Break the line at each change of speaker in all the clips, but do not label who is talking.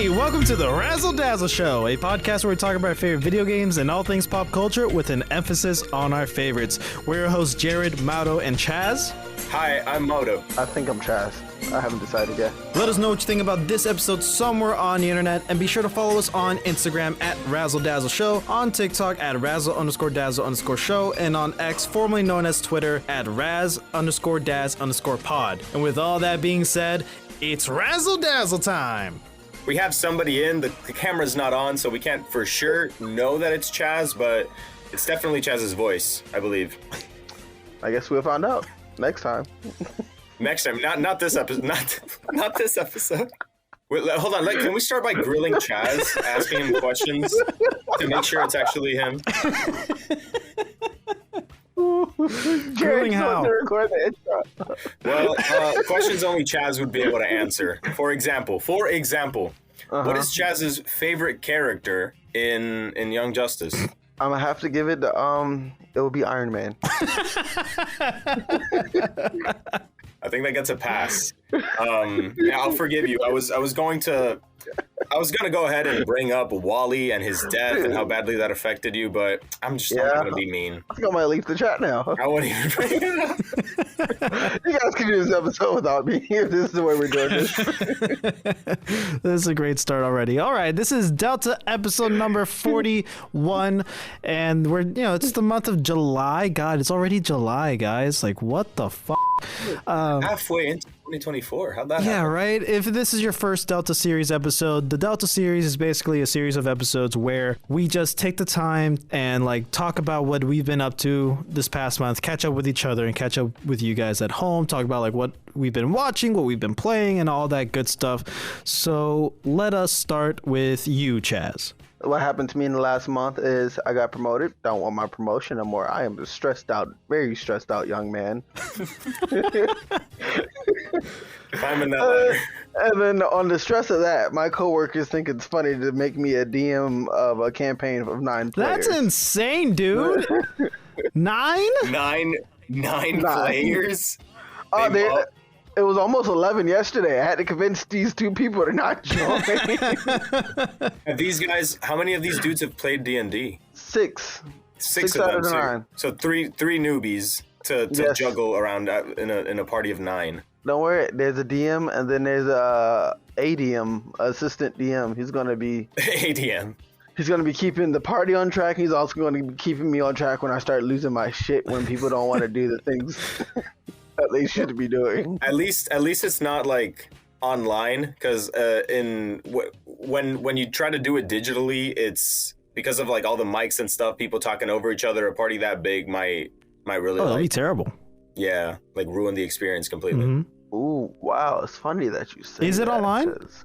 Hey, welcome to the Razzle Dazzle Show, a podcast where we talk about our favorite video games and all things pop culture with an emphasis on our favorites. We're your hosts, Jared, Mauro, and Chaz.
Hi, I'm Mauro.
I think I'm Chaz. I haven't decided yet.
Let us know what you think about this episode somewhere on the internet, and be sure to follow us on Instagram at Razzle Dazzle Show, on TikTok at Razzle_Dazzle_Show, and on X, formerly known as Twitter, at Raz_Daz_Pod. And with all that being said, it's Razzle Dazzle time.
We have somebody in. The camera's not on, so we can't for sure know that it's Chaz, but it's definitely Chaz's voice, I believe.
I guess we'll find out next time.
Next time, not this episode. Not this episode. Wait, hold on. Can we start by grilling Chaz, asking him questions to make sure it's actually him?
Grilling how?
Well, questions only Chaz would be able to answer. For example, what is Chaz's favorite character in Young Justice?
I'm gonna have to give it the it will be Iron Man.
I think that gets a pass. Yeah, I'll forgive you. I was gonna go ahead and bring up Wally and his death and how badly that affected you, but I'm just not gonna be mean.
I think I might leave the chat now.
I wouldn't even bring it up.
You guys can do this episode without me if this is the way we're doing this.
This is a great start already. All right, this is Delta episode number 41, and it's the month of July. God, it's already July, guys. Like, what the fuck?
Halfway into 2024. How'd that happen?
Yeah, right. If this is your first Delta series episode, the Delta series is basically a series of episodes where we just take the time and talk about what we've been up to this past month, catch up with each other and catch up with you guys at home, talk about what we've been watching, what we've been playing, and all that good stuff. So let us start with you, Chaz.
What happened to me in the last month is I got promoted. Don't want my promotion no more. I am a stressed out, very stressed out young man.
Climbing that ladder.
And then on the stress of that, my coworkers think it's funny to make me a DM of a campaign of 9 players.
That's insane, dude. 9?
Nine players?
It was almost 11 yesterday. I had to convince these 2 people to not join.
These guys, how many of these dudes have played D&D?
6.
Six
out
of
of the
them.
9.
So three newbies to
Yes.
juggle around in a party of 9.
Don't worry. There's a DM and then there's a ADM, assistant DM. He's going to be...
ADM.
He's going to be keeping the party on track. He's also going to be keeping me on track when I start losing my shit when people don't want to do the things that they should be doing.
At least it's not online, because when you try to do it digitally, it's because of all the mics and stuff, people talking over each other. A party that big might really
that'd be terrible.
Yeah, ruin the experience completely.
Mm-hmm.
Ooh, wow. It's funny that you say
Is it
that,
online?
Chaz.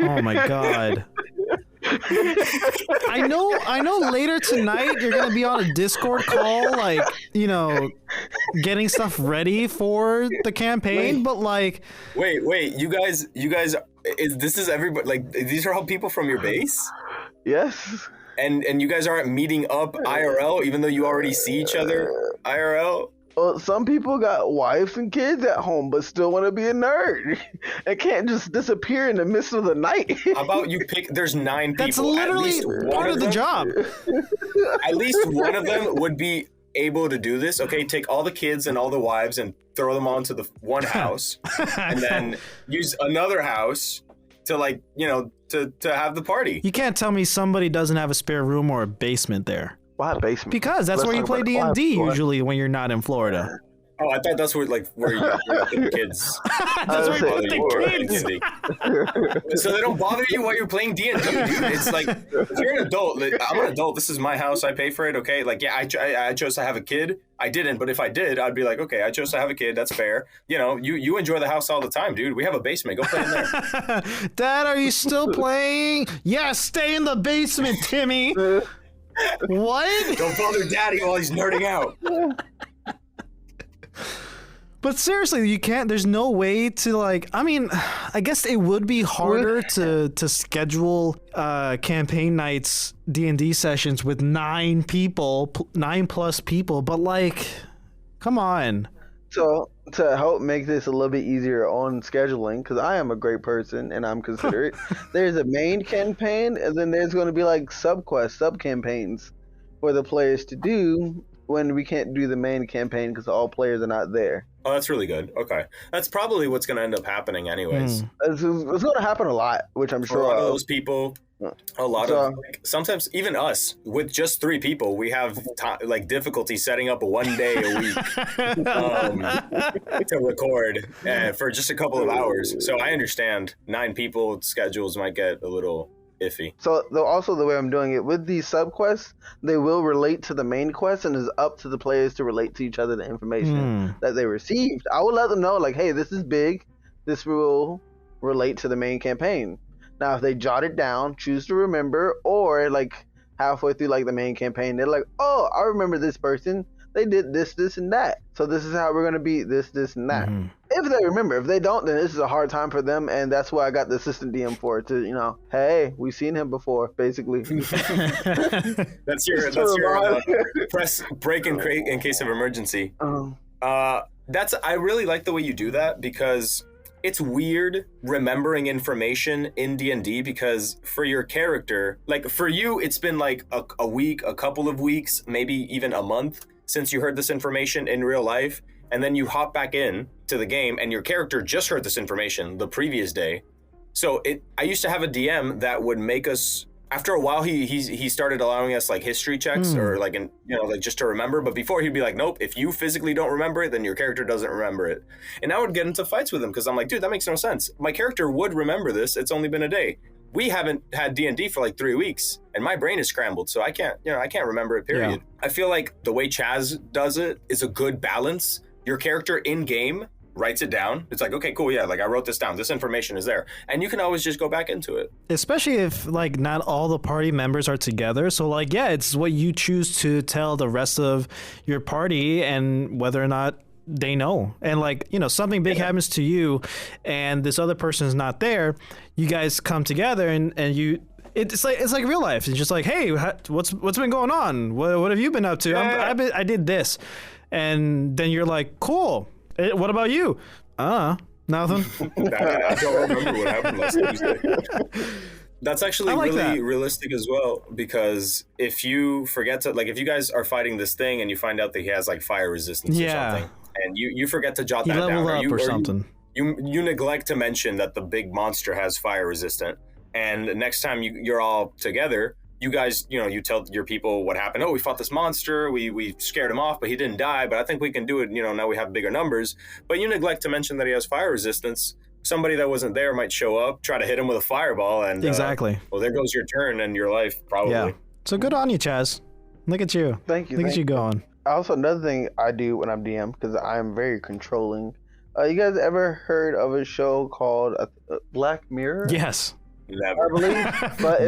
Oh my god. I know later tonight you're gonna be on a Discord call, getting stuff ready for the campaign, but
wait, you guys this is everybody, these are all people from your base?
Yes.
And you guys aren't meeting up IRL, even though you already see each other IRL?
Well, some people got wives and kids at home, but still want to be a nerd. It can't just disappear in the midst of the night.
How about you pick? There's 9 people.
that's literally part of the job.
At least one of them would be able to do this. Okay, take all the kids and all the wives and throw them onto the one house, and then use another house to to have the party.
You can't tell me somebody doesn't have a spare room or a basement there.
Why basement?
Because that's where you play D&D usually when you're not in Florida.
Oh, I thought that's where you put the kids.
That's where you put the
kids. So they don't bother you while you're playing D&D, dude. It's if you're an adult, I'm an adult. This is my house. I pay for it. Okay, I chose to have a kid. I didn't, but if I did, I'd be okay, I chose to have a kid. That's fair. You enjoy the house all the time, dude. We have a basement. Go play in there.
Dad, are you still playing? Yeah, stay in the basement, Timmy. What?
Don't bother Daddy while he's nerding out.
But seriously, you can't. There's no way to I guess it would be harder to schedule campaign nights, D&D sessions with 9 plus people. But come on.
So to help make this a little bit easier on scheduling, because I am a great person and I'm considerate. There's a main campaign, and then there's going to be like sub-quests, sub-campaigns for the players to do when we can't do the main campaign because all players are not there.
Oh, that's really good. Okay. That's probably what's going to end up happening anyways.
It's going to happen a lot, which I'm
For
sure
a lot of those people, a lot of like, sometimes even us with just 3 people, we have like difficulty setting up a 1 day a week to record for just a couple of hours. So I understand 9 people schedules might get a little iffy.
So also the way I'm doing it with these subquests, they will relate to the main quest, and it's up to the players to relate to each other the information that they received. I will let them know, like, hey, this is big. This will relate to the main campaign. Now, if they jot it down, choose to remember, or like halfway through like the main campaign, they're like, oh, I remember this person. They did this, this, and that. So this is how we're going to beat this, this, and that. If they remember. If they don't, then this is a hard time for them, and that's why I got the assistant DM for, to, you know, hey, we've seen him before, basically.
That's your press break in case of emergency. I really like the way you do that, because it's weird remembering information in D&D, because for your character, like for you, it's been like a week, a couple of weeks, maybe even a month since you heard this information in real life, and then you hop back in to the game and your character just heard this information the previous day. So I used to have a DM that would make us, after a while he started allowing us like history checks or like, like just to remember. But before, he'd be like, nope, if you physically don't remember it, then your character doesn't remember it. And I would get into fights with him because I'm like, dude, that makes no sense. My character would remember this. It's only been a day. We haven't had D&D for like 3 weeks, and my brain is scrambled, so I can't remember it, period. Yeah. I feel like the way Chaz does it is a good balance. Your character in game writes it down. It's like, okay, cool, yeah, like I wrote this down. This information is there. And you can always just go back into it.
Especially if like not all the party members are together. So like, yeah, it's what you choose to tell the rest of your party and whether or not they know. And like, something big happens to you and this other person is not there. You guys come together and you, it's like real life. It's just like, hey, what's been going on? What have you been up to?
Yeah.
I did this. And then you're like, cool. What about you? Nothing.
I don't remember what happened last Tuesday. That's actually really realistic as well, because if you forget to, like, if you guys are fighting this thing and you find out that he has like fire resistance or something, and you forget to jot that down,
or something.
You neglect to mention that the big monster has fire resistant, and next time you're all together, you guys, you tell your people what happened. Oh, we fought this monster. We scared him off, but he didn't die. But I think we can do it. Now we have bigger numbers. But you neglect to mention that he has fire resistance. Somebody that wasn't there might show up, try to hit him with a fireball, and
exactly.
Well, there goes your turn and your life, probably.
Yeah. So good on you, Chaz. Look at you.
Thank you.
Look at you going.
Also, another thing I do when I'm DM, because I'm very controlling. You guys ever heard of a show called Black Mirror?
Yes.
Never.
I believe, but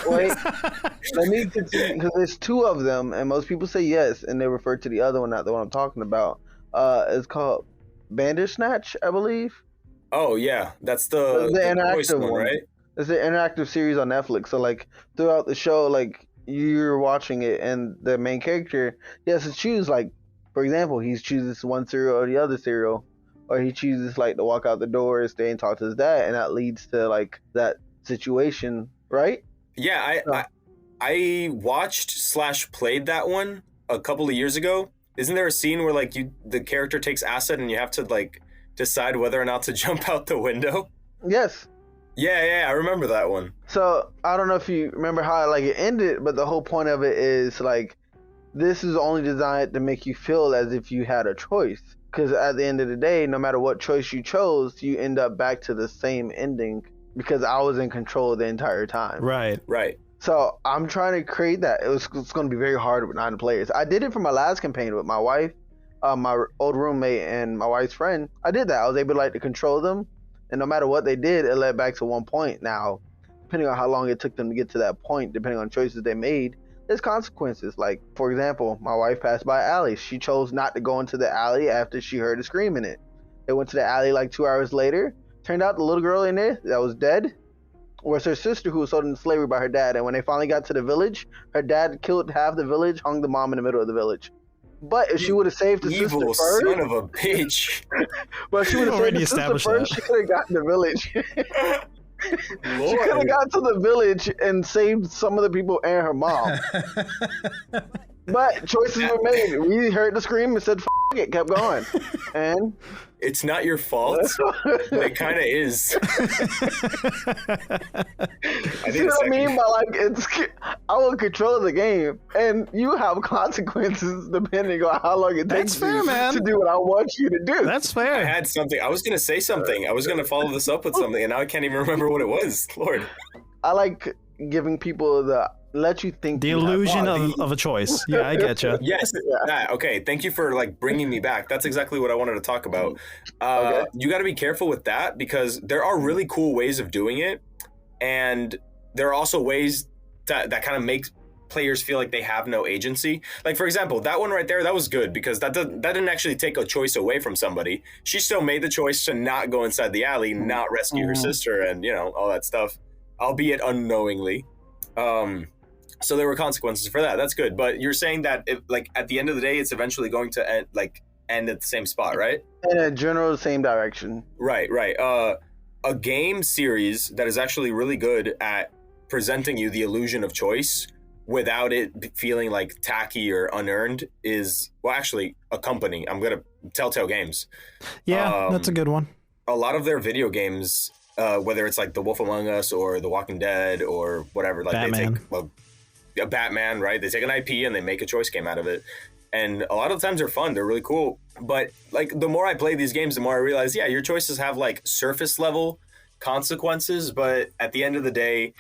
wait, let me continue, because there's 2 of them, and most people say yes, and they refer to the other one, not the one I'm talking about. It's called Bandersnatch, I believe.
Oh yeah, that's the
interactive
one, right?
It's an interactive series on Netflix. So like throughout the show, like you're watching it, and the main character, he has to choose. Like, for example, he chooses one cereal or the other cereal, or he chooses like to walk out the door, stay and talk to his dad, and that leads to like that situation, right?
Yeah, I watched / played that one a couple of years ago. Isn't there a scene where like the character takes acid and you have to like decide whether or not to jump out the window?
Yes.
Yeah, I remember that one.
So I don't know if you remember how like it ended, but the whole point of it is like this is only designed to make you feel as if you had a choice. Because at the end of the day, no matter what choice you chose, you end up back to the same ending, because I was in control the entire time.
Right.
So I'm trying to create that. It's going to be very hard with 9 players. I did it for my last campaign with my wife, my old roommate, and my wife's friend. I did that. I was able to control them, and no matter what they did, it led back to one point. Now, depending on how long it took them to get to that point, depending on choices they made, there's consequences. Like, for example, my wife passed by an alley. She chose not to go into the alley after she heard a scream in it. They went to the alley like 2 hours later. Turned out the little girl in there that was dead was her sister, who was sold into slavery by her dad. And when they finally got to the village, her dad killed half the village, hung the mom in the middle of the village. But if she would have saved the sister
Evil
first,
son of a bitch.
but if she would have saved
Already
the sister
established
first,
that.
she could have gotten the village. She could have
Lord.
got to the village and saved some of the people and her mom. But choices were made. We heard the scream and said, "F it," kept going. And
It's not your fault. It kind of is. I think
you know
the
what I mean?
second-
But like, it's I will control the game, and you have consequences depending on how long it takes
That's fair,
you
man.
to do what I want you to do.
That's
I
fair.
had something. I was going to say something. I was going to follow this up with something, and now I can't even remember what it was. Lord.
I like giving people the let you think
The
you have
illusion
thoughts.
of a choice. Yeah, I get you.
Yes. That. Okay. Thank you for like bringing me back. That's exactly what I wanted to talk about.
Okay.
You got to be careful with that because there are really cool ways of doing it, and there are also ways that kind of make players feel like they have no agency. Like for example, that one right there, that was good because that didn't actually take a choice away from somebody. She still made the choice to not go inside the alley, not rescue her sister, and you know all that stuff, albeit unknowingly. So there were consequences for that. That's good. But you're saying that like at the end of the day, it's eventually going to end at the same spot, right?
In a general same direction.
Right. A game series that is actually really good at presenting you the illusion of choice without it feeling like tacky or unearned is, well, actually, a company. I'm going to Telltale Games.
Yeah, that's a good one.
A lot of their video games, whether it's like The Wolf Among Us or The Walking Dead or whatever, like
Batman.
they take a Batman, right? They take an IP and they make a choice game out of it. And a lot of times they're fun. They're really cool. But like the more I play these games, the more I realize, yeah, your choices have like surface level consequences. But at the end of the day,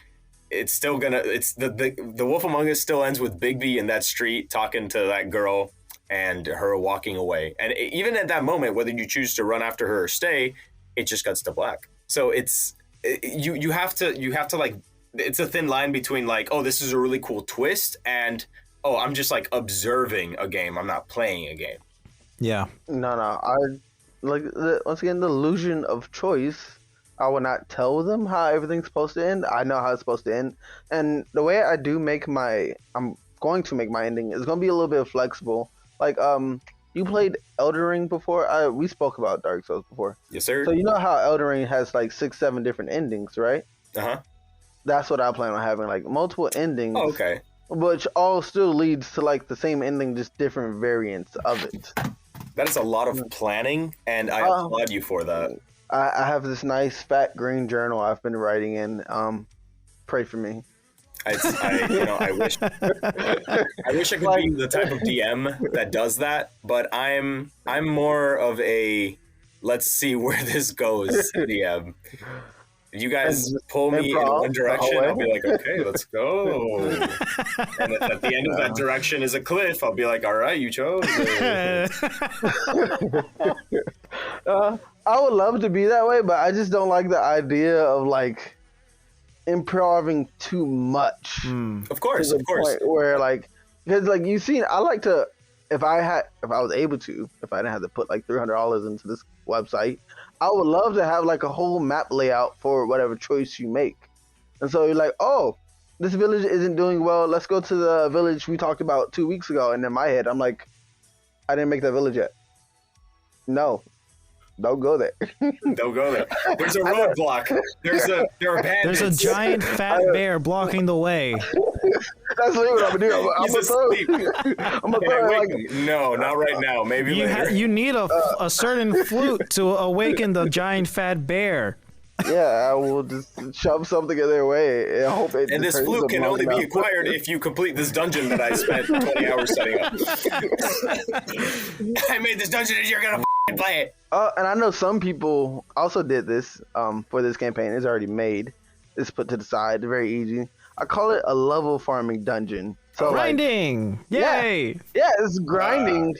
it's still it's the Wolf Among Us still ends with Bigby in that street talking to that girl and her walking away. And even at that moment, whether you choose to run after her or stay, it just cuts to black. So you have to like, it's a thin line between like, oh, this is a really cool twist and, oh, I'm just like observing a game. I'm not playing a game.
Yeah.
No. I like once again the illusion of choice. I will not tell them how everything's supposed to end. I know how it's supposed to end, and the way I'm going to make my ending is going to be a little bit flexible. Like you played Elden Ring before. We spoke about Dark Souls before.
Yes, sir.
So you know how Elden Ring has like 6-7 different endings, right?
Uh-huh.
That's what I plan on having, like multiple endings.
Oh, okay.
Which all still leads to like the same ending, just different variants of it.
That is a lot of planning, and I applaud you for that.
I have this nice fat green journal I've been writing in. Pray for me.
I wish I could be the type of DM that does that, but I'm more of a let's see where this goes DM. You guys pull me in one direction, I'll be like, okay, let's go. And if at the end of that direction is a cliff, I'll be like, all right, you chose it.
I would love to be that way, but I just don't like the idea of like improving too much.
Of course.
Point where like, because like you seen, I like to, if I was able to, if I didn't have to put like $300 into this website, I would love to have like a whole map layout for whatever choice you make. And so you're like, oh, this village isn't doing well. Let's go to the village we talked about 2 weeks ago. And in my head, I'm like, I didn't make that village yet. No, don't go there.
Don't go there. There's a roadblock. There are bandits.
There's a giant fat bear blocking the way.
That's what I'm gonna do. I'm
He's asleep.
gonna
Can I
throw
wake
like,
him? No, not right now. Maybe later.
You need a certain flute to awaken the giant fat bear.
yeah, I will just shove something in their way and hope it.
And this
turns
flute
them
can
long
only be
enough.
acquired if you complete this dungeon that I spent 20 hours setting up. I made this dungeon and you're gonna play it.
And I know some people also did this for this campaign. It's already made. It's put to the side. Very easy. I call it a level farming dungeon. So
Grinding! Yay!
Yeah, it's grinding,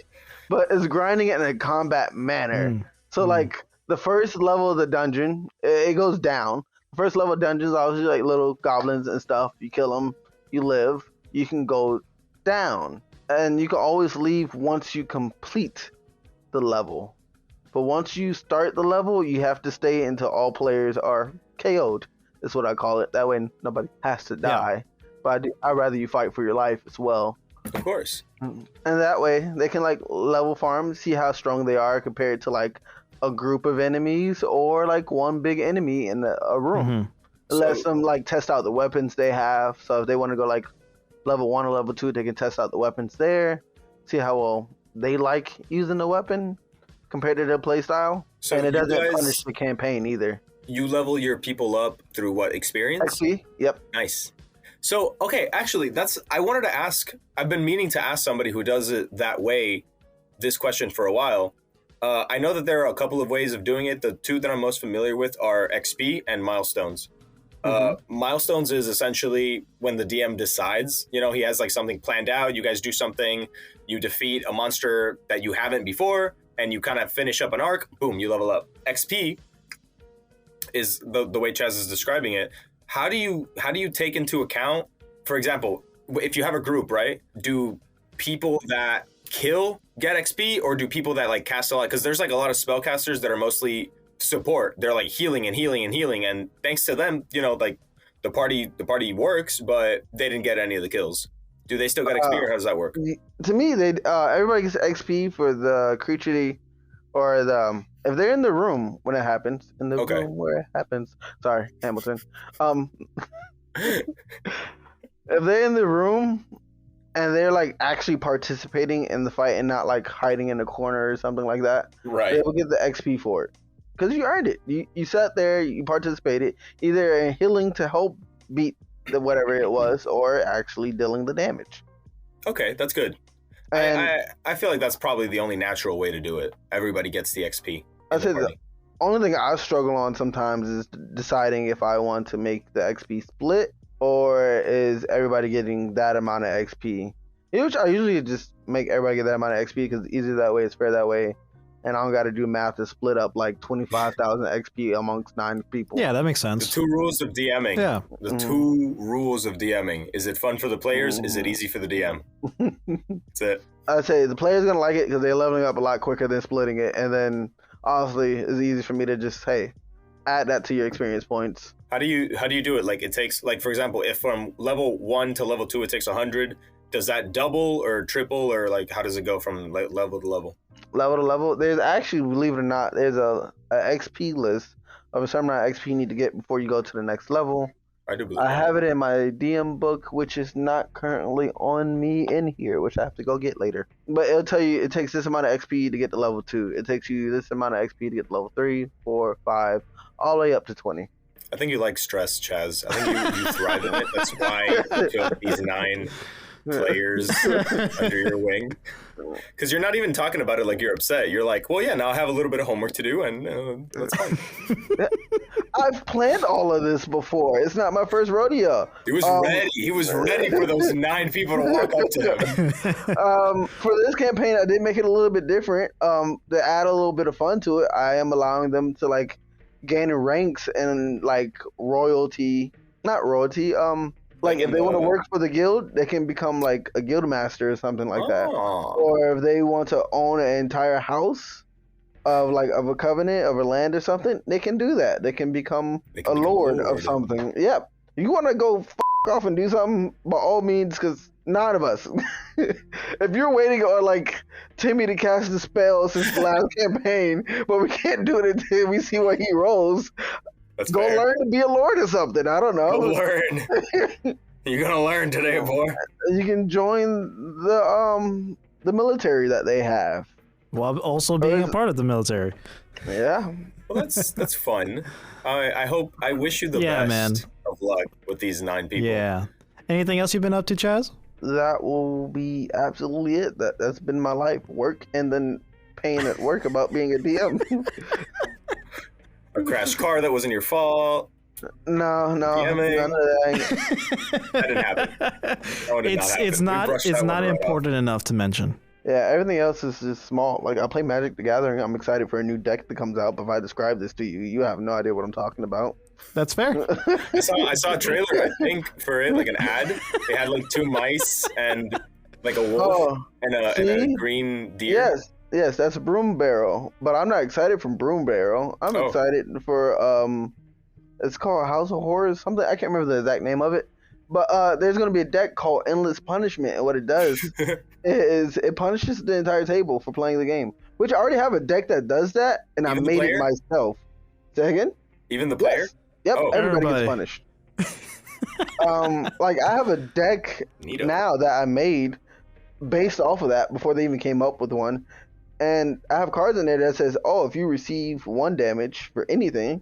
but it's grinding in a combat manner. So like the first level of the dungeon, it goes down. The first level of dungeons, obviously like little goblins and stuff. You kill them, you live. You can go down, and you can always leave once you complete the level. But once you start the level, you have to stay until all players are KO'd. That's what I call it. That way nobody has to die. But I'd rather you fight for your life as well.
Of course.
And that way they can like level farm, see how strong they are compared to like a group of enemies or like one big enemy in a room.
Mhm.
Let them like test out the weapons they have. So if they want to go like level 1 or level 2, they can test out the weapons there, see how well they like using the weapon compared to their playstyle.
So
And it
you
doesn't
guys-
punish the campaign either.
You level your people up through what, experience?
XP? Yep.
Nice. So, okay, actually, I wanted to ask, I've been meaning to ask somebody who does it that way this question for a while. I know that there are a couple of ways of doing it. The two that I'm most familiar with are XP and milestones. Milestones is essentially when the DM decides, you know, he has like something planned out. You guys do something, you defeat a monster that you haven't before, and you kind of finish up an arc. Boom, you level up. XP is the way Chaz is describing it. How do you take into account, for example, if you have a group, right? Do people that kill get XP, or do people that like cast a lot? Because there's like a lot of spellcasters that are mostly support. They're like healing and healing and healing, and thanks to them, you know, like the party works, but they didn't get any of the kills. Do they still get XP, or how does that work?
To me, they everybody gets XP for the creature or the if they're in the room when it happens, in the
Okay.
room where it happens. Sorry, Hamilton. If they're in the room and they're like actually participating in the fight and not like hiding in a corner or something like that,
Right.
they will get the XP for it because you earned it. You sat there, you participated either in healing to help beat the whatever it was, or actually dealing the damage.
Okay, that's good. I feel like that's probably the only natural way to do it. Everybody gets the XP.
I say the only thing I struggle on sometimes is deciding if I want to make the XP split or is everybody getting that amount of XP. Which I usually just make everybody get that amount of XP because it's easier that way, it's fair that way, and I don't got to do math to split up like 25,000 XP amongst 9 people.
Yeah, that makes
The
sense.
2 rules of DMing.
Yeah.
The 2 rules of DMing. Is it fun for the players? Is it easy for the DM? That's it.
I'd say the player's gonna like it because they're leveling up a lot quicker than splitting it, and then honestly, it's easy for me to just add that to your experience points.
How do you do it? Like it takes, like for example, if from level 1 to level 2 it takes 100, does that double or triple, or like how does it go from level to level?
Level to level, there's actually, believe it or not, there's a XP list of a certain amount of XP you need to get before you go to the next level.
I do believe
I
that.
have it in my DM book, which is not currently on me in here, which I have to go get later. But it'll tell you it takes this amount of XP to get to level 2. It takes you this amount of XP to get to level 3, 4, 5, all the way up to 20.
I think you like stress, Chaz. I think you thrive in it. That's why you took these 9 players under your wing. Because you're not even talking about it like you're upset. You're like, well, yeah, now I have a little bit of homework to do, and that's fine.
I've planned all of this before. It's not my first rodeo.
He was ready. He was ready for those 9 people to walk up to him.
For this campaign, I did make it a little bit different. To add a little bit of fun to it, I am allowing them to like gain ranks and like royalty, not royalty. Like if they want to work for the guild, they can become like a guild master or something like that. Or if they want to own an entire house of a covenant of a land or something, they can do that. They can become a lord of something. Yep. You want to go off and do something, by all means, because none of us. If you're waiting on like Timmy to cast the spell since the last campaign, but we can't do it until we see what he rolls.
That's
Go
fair.
learn to be a lord or something. I don't know.
Go learn. You're gonna learn today, boy.
You can join the military that they have.
While also being a part of the military.
Yeah.
Well, that's fun. I wish you the
Yeah,
best
man.
of luck with these 9 people.
Yeah. Anything else you've been up to, Chaz?
That will be absolutely it. That's been my life. Work and then pain at work about being a DM.
A crashed car that wasn't your fault.
No,
DMing.
none of that.
That didn't happen. That one did not happen.
It's
We
not
brushed
it's
that
not
one right off.
important enough to mention.
Yeah, everything else is just small. Like I play Magic the Gathering. I'm excited for a new deck that comes out. But if I describe this to you, you have no idea what I'm talking about.
That's fair.
I saw a trailer, I think, for it, like an ad. They had like 2 mice and like a wolf and a green deer.
Yes, that's Broom Barrel. But I'm not excited for Broom Barrel. I'm excited for it's called House of Horrors, something. I can't remember the exact name of it. But there's gonna be a deck called Endless Punishment, and what it does is it punishes the entire table for playing the game. Which I already have a deck that does that, and
Even
I
the
made
player?
it myself. Say again?
Even the player?
Yes. Yep,
Oh.
everybody
Everybody.
gets punished. Like I have a deck
Neato.
now that I made based off of that before they even came up with one. And I have cards in there that says, oh, if you receive 1 damage for anything,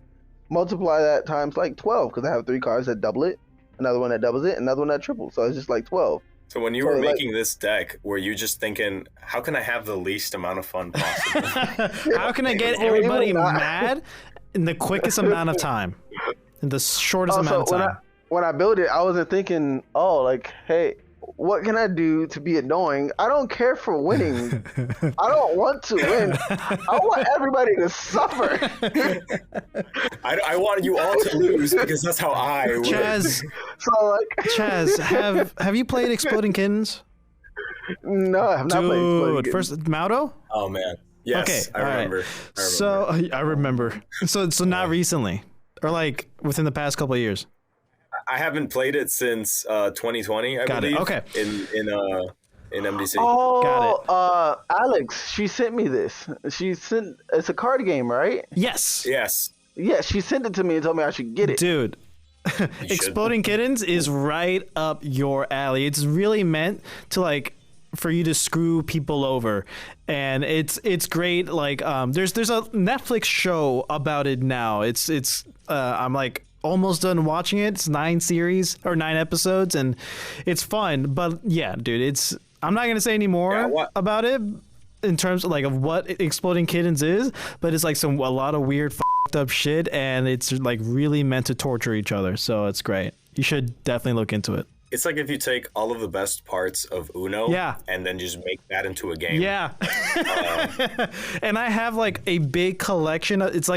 multiply that times like 12, because I have 3 cards that double it, another one that doubles it, another one that triples. So it's just like 12.
So when you
So,
were
like-
making this deck, were you just thinking, how can I have the least amount of fun possible?
How can I get
Believe it or
everybody
not.
mad in the quickest amount of time? In the shortest amount of time.
When I built it, I wasn't thinking, oh, like, hey, what can I do to be annoying? I don't care for winning. I don't want to win. I want everybody to suffer.
I want you all to lose because that's how I would.
Chaz,
So, like,
Chaz, have you played Exploding Kittens?
no, I'm not playing.
Dude,
Exploding
first Mauro?
Oh man. Yes,
Okay,
I
all right.
remember.
So I remember. So not recently, or like within the past couple of years.
I haven't played it since 2020, I
Got it,
believe.
okay.
In MDC.
Oh, Alex, she sent me this. It's a card game, right?
Yes,
Yes.
Yeah, she sent it to me and told me I should get it.
dude. Exploding Kittens is right up your alley. It's really meant to like for you to screw people over, and it's great. Like there's a Netflix show about it now. I'm like almost done watching it. It's 9 episodes, and it's fun. But yeah, dude, I'm not gonna say any more about it in terms of like of what Exploding Kittens is, but it's like a lot of weird fucked up shit, and it's like really meant to torture each other. So it's great. You should definitely look into it.
It's like if you take all of the best parts of Uno
Yeah.
and then just make that into a game.
Yeah. And I have like a big collection. It's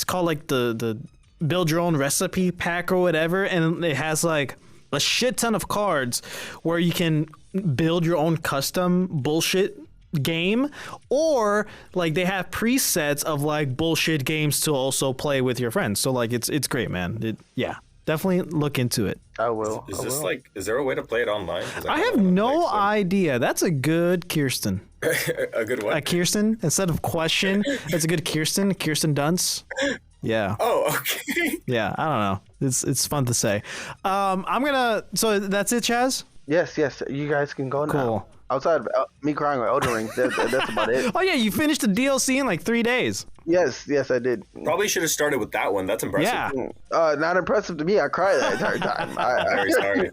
called like the build your own recipe pack or whatever. And it has like a shit ton of cards where you can build your own custom bullshit game, or like they have presets of like bullshit games to also play with your friends. So like it's great, man. Yeah. Definitely look into it.
I will.
Is there a way to play it online? 'Cause
I
kinda
have
wanna
no
play
idea. That's a good Kirsten.
a good one.
A Kirsten instead of question. That's a good Kirsten. Kirsten Dunst. Yeah.
Oh, okay.
Yeah. I don't know. It's fun to say. So that's it, Chaz?
Yes. You guys can go now.
Cool.
Outside of me crying with Elden Ring, that's about it.
Oh yeah, you finished the DLC in like 3 days.
Yes, I did.
Probably should have started with that one. That's impressive.
Yeah.
Not impressive to me. I cried that entire time.
Very sorry.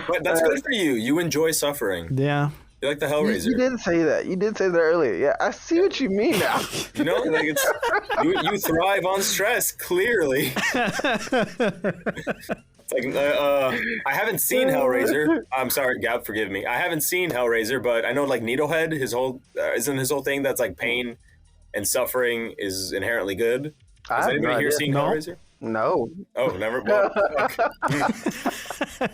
But that's good for you. You enjoy suffering.
Yeah.
You like the
You
Hellraiser.
did say that. You did say that earlier. Yeah, I see what you mean now.
You know, like you thrive on stress. Clearly. It's like I haven't seen Hellraiser. I'm sorry, Gab, forgive me. I haven't seen Hellraiser, but I know like Needlehead, isn't his whole thing that's like pain and suffering is inherently good.
I
Has
have
anybody
no
here
idea.
seen
No.
Hellraiser?
No.
Oh, never. Well,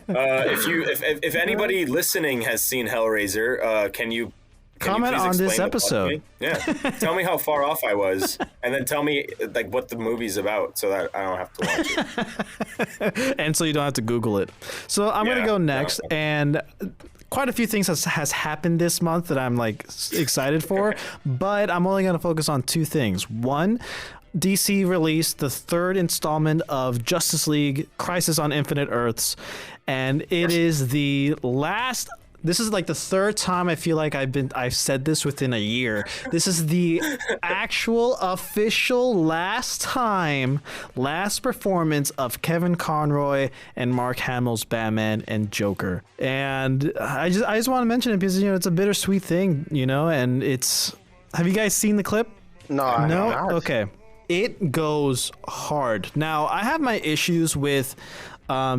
if anybody listening has seen Hellraiser, can you
Comment
please
on this
explain the plot to me?
episode.
Yeah, tell me how far off I was, and then tell me like what the movie's about, so that I don't have to watch it.
And so you don't have to Google it. So I'm gonna
Yeah,
go next,
no.
and quite a few things has happened this month that I'm like excited for, but I'm only gonna focus on 2 things. One, DC released the 3rd installment of Justice League Crisis on Infinite Earths, and it is the last. This is like the 3rd time I feel like I've said this within a year. This is the actual official last performance of Kevin Conroy and Mark Hamill's Batman and Joker. And I just want to mention it because it's a bittersweet thing, and have you guys seen the clip?
No, I have
No?
not.
Okay. It goes hard. Now, I have my issues with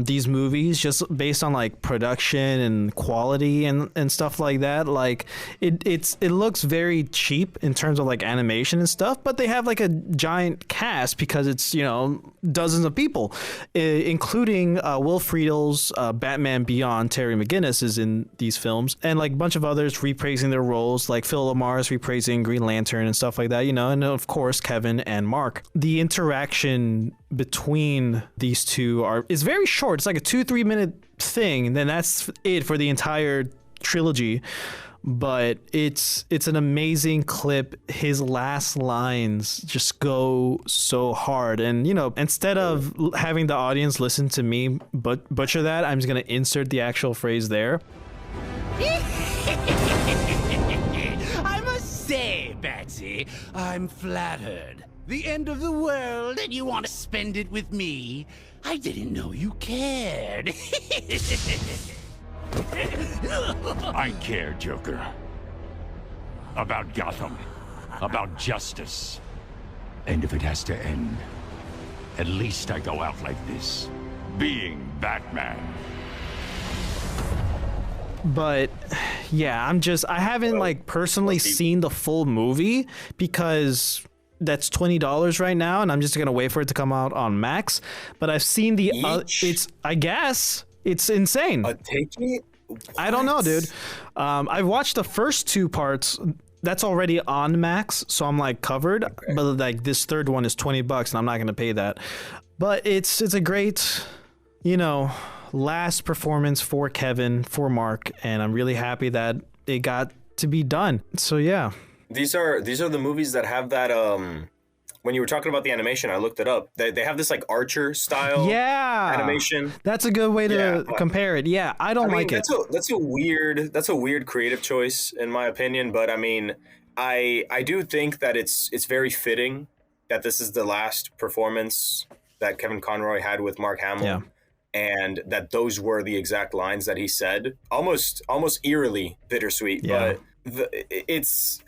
these movies just based on like production and quality and stuff like that. Like it looks very cheap in terms of like animation and stuff, but they have like a giant cast because it's dozens of people, including Will Friedel's Batman Beyond. Terry McGinnis is in these films, and like a bunch of others reprising their roles, like Phil Lamar's reprising Green Lantern and stuff like that, and of course Kevin and Mark. The interaction between these two is very very short. It's like a 2-3 minute thing, and then that's it for the entire trilogy. But it's an amazing clip. His last lines just go so hard, and instead of having the audience listen to me butcher that, I'm just gonna insert the actual phrase there.
I must say, Batsy, I'm flattered. The end of the world, and you want to spend it with me? I didn't know you cared.
I care, Joker. About Gotham. About justice. And if it has to end, at least I go out like this. Being Batman.
But yeah, I haven't personally seen the full movie because that's $20 right now, and I'm just gonna wait for it to come out on Max. But I've seen I guess it's insane.
A ticket?
I don't know, dude. I've watched the first 2 parts. That's already on Max, so I'm covered. Okay. But this third one is $20, and I'm not gonna pay that. But it's a great, last performance for Kevin, for Mark, and I'm really happy that it got to be done. So yeah.
These are the movies that have that when you were talking about the animation, I looked it up. They have this Archer style animation.
That's a good way to compare it. Yeah, I mean, it.
That's a weird creative choice in my opinion, but I mean, I do think that it's very fitting that this is the last performance that Kevin Conroy had with Mark Hamill. Yeah. And that those were the exact lines that he said. Almost eerily bittersweet, but it's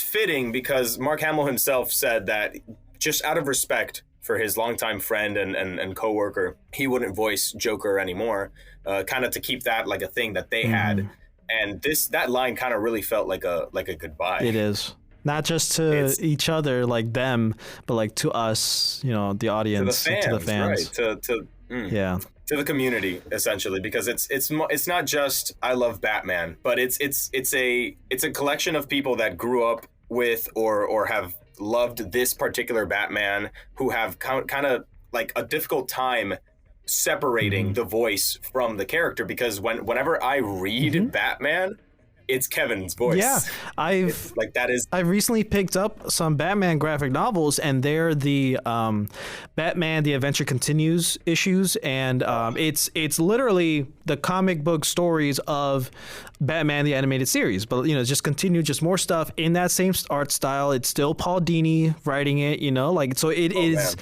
fitting because Mark Hamill himself said that just out of respect for his longtime friend and coworker, he wouldn't voice Joker anymore, kind of to keep that a thing that they had. And that line kind of really felt like a goodbye.
It is. Not just to each other, them, but to us, the audience,
to the fans. Right. To the community, essentially, because it's not just I love Batman, but it's a collection of people that grew up with or have loved this particular Batman, who have kind of a difficult time separating the voice from the character, because whenever I read Batman, it's Kevin's voice.
Yeah, I've recently picked up some Batman graphic novels, and they're the Batman: The Adventure Continues issues, and it's literally the comic book stories of Batman the animated series, but just just more stuff in that same art style. It's still Paul Dini writing it, so it is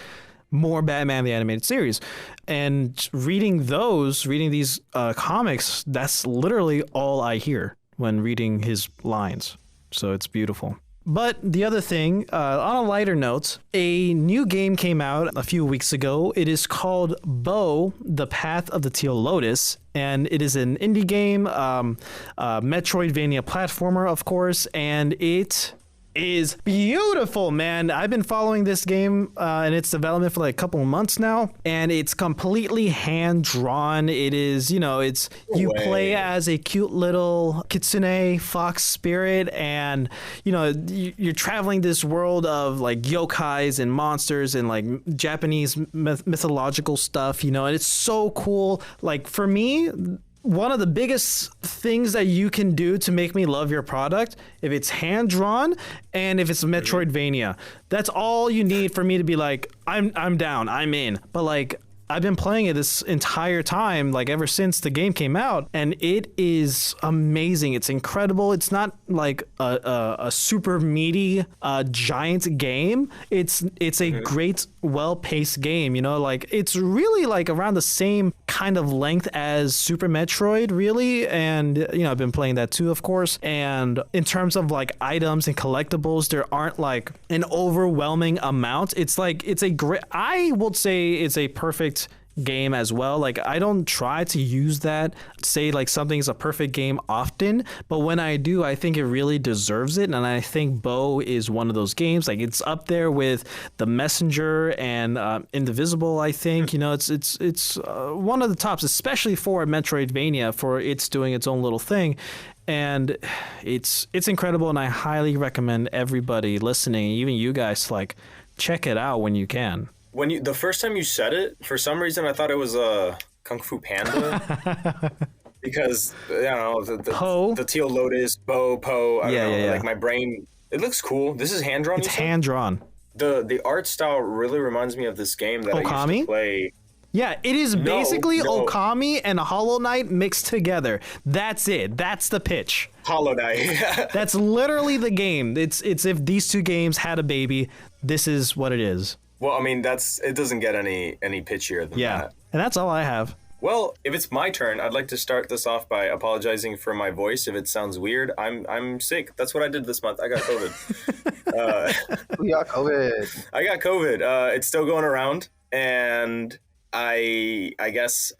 more Batman the animated series. And reading these comics, that's literally all I hear when reading his lines. So it's beautiful. But the other thing, on a lighter note, a new game came out a few weeks ago. It is called Bo, The Path of the Teal Lotus, and it is an indie game, Metroidvania platformer, of course, and it is beautiful, man. I've been following this game and its development for a couple of months now, and it's completely hand drawn. It is, you play as a cute little kitsune fox spirit, and you're traveling this world of yokais and monsters and Japanese mythological stuff, and it's so cool. For me, one of the biggest things that you can do to make me love your product, if it's hand-drawn and if it's Metroidvania, that's all you need for me to be I'm down, I'm in. But I've been playing it this entire time, ever since the game came out, and it is amazing. It's incredible. It's not a super meaty giant game. It's a great, well-paced game. It's really around the same kind of length as Super Metroid, really. And I've been playing that too, of course. And in terms of items and collectibles, there aren't an overwhelming amount. It's a great. I would say it's a perfect game as well. I don't try to use that, say something's a perfect game often, but when I do, I think it really deserves it. And I think Bo is one of those games. It's up there with The Messenger and Indivisible. I think it's one of the tops, especially for a Metroidvania, for it's doing its own little thing. And it's incredible, and I highly recommend everybody listening, even you guys, check it out when you can.
the first time you said it, for some reason I thought it was a Kung Fu Panda. Because I don't know the Teal Lotus, Poe. I don't know. Like my brain, it looks cool. This is hand drawn.
It's hand drawn.
The art style really reminds me of this game that I used to play.
Yeah, it is basically Okami and Hollow Knight mixed together. That's it. That's the pitch.
Hollow Knight.
That's literally the game. It's if these two games had a baby, this is what it is.
Well, I mean, it doesn't get any pitchier than that.
And that's all I have.
Well, if it's my turn, I'd like to start this off by apologizing for my voice. If it sounds weird, I'm sick. That's what I did this month. I got COVID.
We got COVID.
I got COVID. It's still going around, and I guess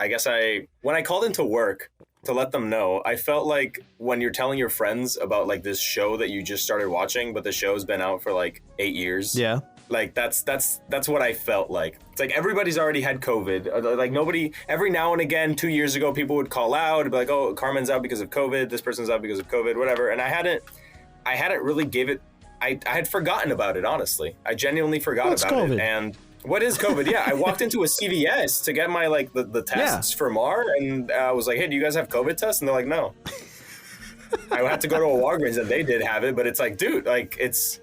when I called into work to let them know, I felt like when you're telling your friends about like this show that you just started watching, but the show's been out for like 8 years.
Yeah.
Like that's what I felt like. It's like everybody's already had COVID. Like nobody, every now and again, 2 years ago, people would call out and be like, "Oh, Carmen's out because of COVID. This person's out because of COVID, whatever." And I hadn't really gave it. I had forgotten about it. Honestly, I genuinely forgot about
COVID?
it. And what is COVID? Yeah, I walked into a CVS to get my like the tests for Mar, and I was like, "Hey, do you guys have COVID tests?" And they're like, "No." I had to go to a Walgreens and they did have it, but it's like, dude, like it's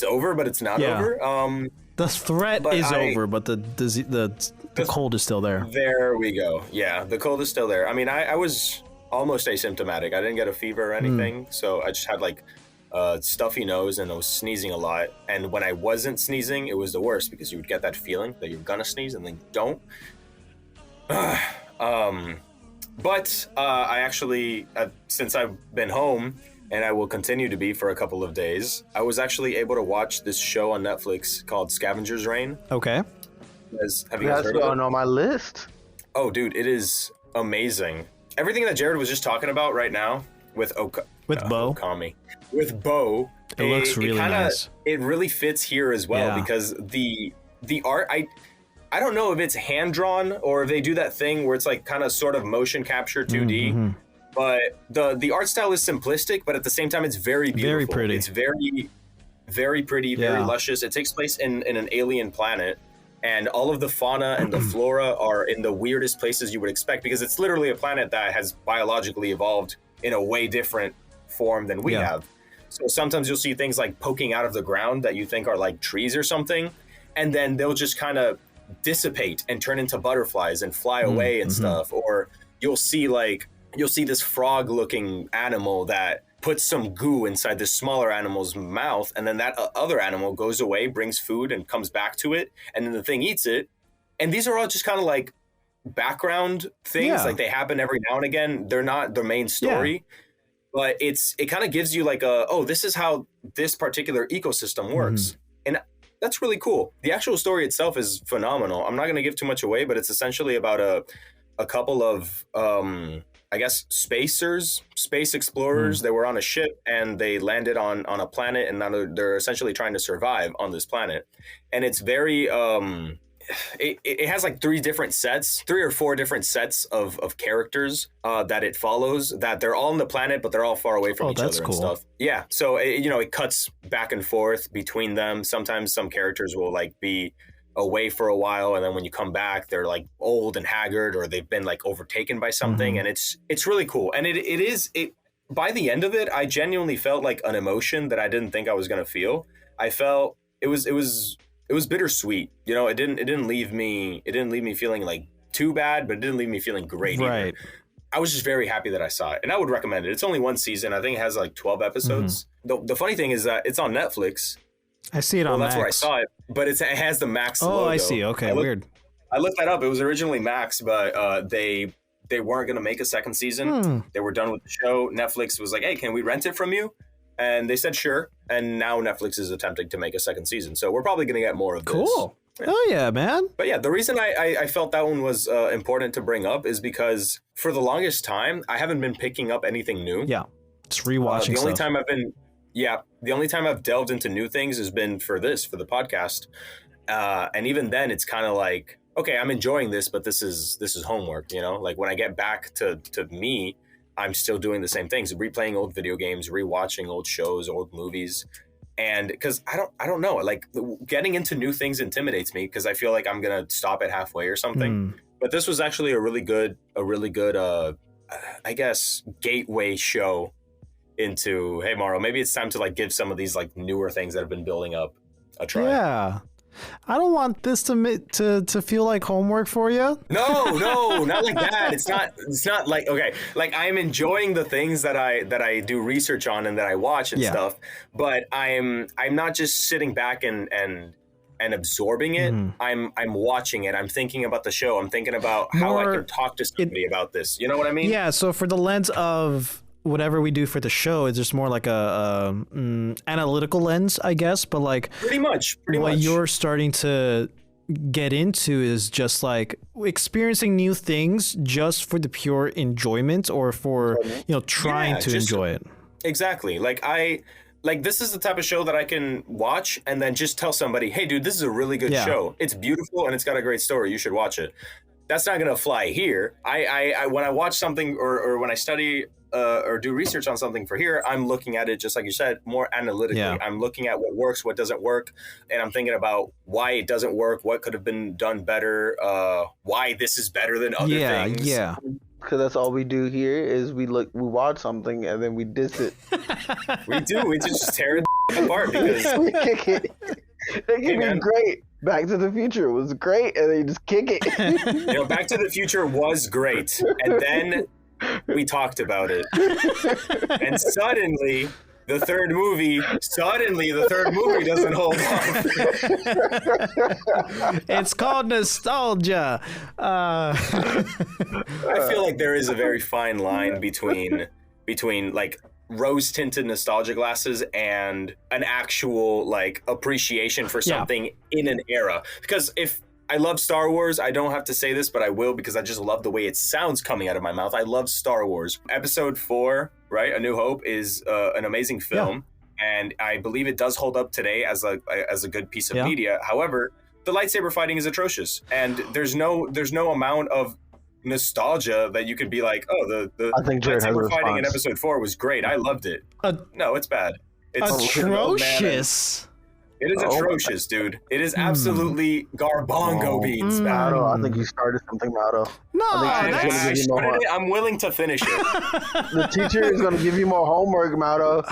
over, but it's not over.
The threat is over, but the cold is still there.
There we go. Yeah, the cold is still there. I mean, I was almost asymptomatic. I didn't get a fever or anything, so I just had like a stuffy nose and I was sneezing a lot. And when I wasn't sneezing, it was the worst because you would get that feeling that you're gonna sneeze and then you don't. But I actually, since I've been home, and I will continue to be for a couple of days, I was actually able to watch this show on Netflix called Scavenger's Reign.
Okay.
Have you guys heard of it?
On my list.
Oh, dude, it is amazing. Everything that Jared was just talking about right now with
Bo.
Okami. With Bo.
It looks really nice.
It really fits here as well because the art, I don't know if it's hand drawn or if they do that thing where it's like kind of sort of motion capture 2D, but the art style is simplistic, but at the same time it's very beautiful.
Very pretty.
It's very, very pretty, very luscious. It takes place in an alien planet, and all of the fauna and the flora are in the weirdest places you would expect because it's literally a planet that has biologically evolved in a way different form than we have. So sometimes you'll see things like poking out of the ground that you think are like trees or something, and then they'll just kind of dissipate and turn into butterflies and fly away and stuff. Or you'll see this frog looking animal that puts some goo inside this smaller animal's mouth, and then that other animal goes away, brings food and comes back to it, and then the thing eats it. And these are all just kind of like background things, like they happen every now and again. They're not the main story, but it kind of gives you like this is how this particular ecosystem works. And that's really cool. The actual story itself is phenomenal. I'm not going to give too much away, but it's essentially about a couple of, I guess, space explorers. They were on a ship and they landed on a planet, and now they're essentially trying to survive on this planet. And it's very, it has like three or four different sets of characters that it follows, that they're all on the planet, but they're all far away from each other and stuff. Yeah. So, it cuts back and forth between them. Sometimes some characters will like be away for a while, and then when you come back, they're like old and haggard, or they've been like overtaken by something. And it's really cool. And it by the end of it, I genuinely felt like an emotion that I didn't think I was going to feel. I felt it was bittersweet. It didn't leave me feeling like too bad, but it didn't leave me feeling great either. I was just very happy that I saw it, and I would recommend it. It's only one season. I think it has like 12 episodes. The funny thing is that it's on Netflix.
I see it on Max.
That's where I saw it, but it has the Max logo.
Oh, I see. Okay, weird.
I looked that up. It was originally Max, but they weren't going to make a second season. They were done with the show. Netflix was like, "Hey, can we rent it from you?" And they said sure. And now Netflix is attempting to make a second season, so we're probably going to get more of this.
Cool. Oh yeah, man.
But yeah, the reason I felt that one was important to bring up is because for the longest time I haven't been picking up anything new.
Yeah, just rewatching.
The only time I've delved into new things has been for the podcast, and even then it's kind of like, okay, I'm enjoying this, but this is homework. Like when I get back to me, I'm still doing the same things, replaying old video games, rewatching old shows, old movies. And because I don't know, like getting into new things intimidates me because I feel like I'm gonna stop it halfway or something. But this was actually a really good I guess gateway show into, hey Mauro, maybe it's time to like give some of these like newer things that have been building up a try.
Yeah. I don't want this to feel like homework for you.
No, not like that. It's not like, okay, like I'm enjoying the things that I do research on and that I watch and stuff, but I'm not just sitting back and absorbing it. I'm watching it. I'm thinking about the show. I'm thinking about how I can talk to somebody about this. You know what I mean?
Yeah, so for the lens of whatever we do for the show, it's just more like a analytical lens, I guess. But like
pretty much.
What you're starting to get into is just like experiencing new things just for the pure enjoyment or for trying to enjoy it.
Exactly. Like this is the type of show that I can watch and then just tell somebody, hey dude, this is a really good show. It's beautiful and it's got a great story. You should watch it. That's not gonna fly here. I when I watch something or when I study or do research on something for here, I'm looking at it, just like you said, more analytically. I'm looking at what works, what doesn't work, and I'm thinking about why it doesn't work, what could have been done better, why this is better than other things.
Yeah. Because that's all we do here is we watch something and then we diss it.
We do. We just tear it apart because
we kick it. They can be great. Back to the Future was great, and they just kick it.
Back to the Future was great, and then we talked about it, and suddenly the third movie doesn't hold up.
It's called nostalgia.
I feel like there is a very fine line between like rose-tinted nostalgia glasses and an actual like appreciation for something in an era. Because if I love Star Wars, I don't have to say this, but I will because I just love the way it sounds coming out of my mouth. I love Star Wars. Episode 4, right, A New Hope, is an amazing film, and I believe it does hold up today as a good piece of media. However, the lightsaber fighting is atrocious, and there's no amount of nostalgia that you could be like, oh, the lightsaber fighting in episode 4 was great. I loved it. No, it's bad. It's
atrocious.
It is atrocious, dude. It is absolutely garbongo beans, man.
Mauro, I think you started something, Mauro.
No,
I'm willing to finish it.
The teacher is going to give you more homework, Mauro.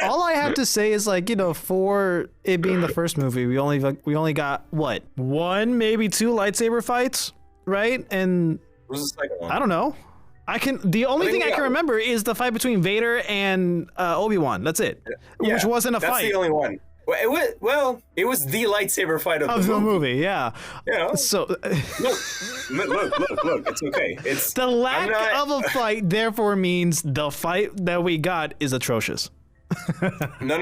All I have to say is, like, for it being the first movie, we only got what, 1, maybe 2 lightsaber fights, right? And
what was the second one?
I don't know. The only thing I can remember is the fight between Vader and Obi-Wan. That's it.
Yeah,
which wasn't a fight.
That's the only one. It was the lightsaber fight of the movie.
Yeah. So
look, it's okay. It's
the lack of a fight, therefore means the fight that we got is atrocious.
No.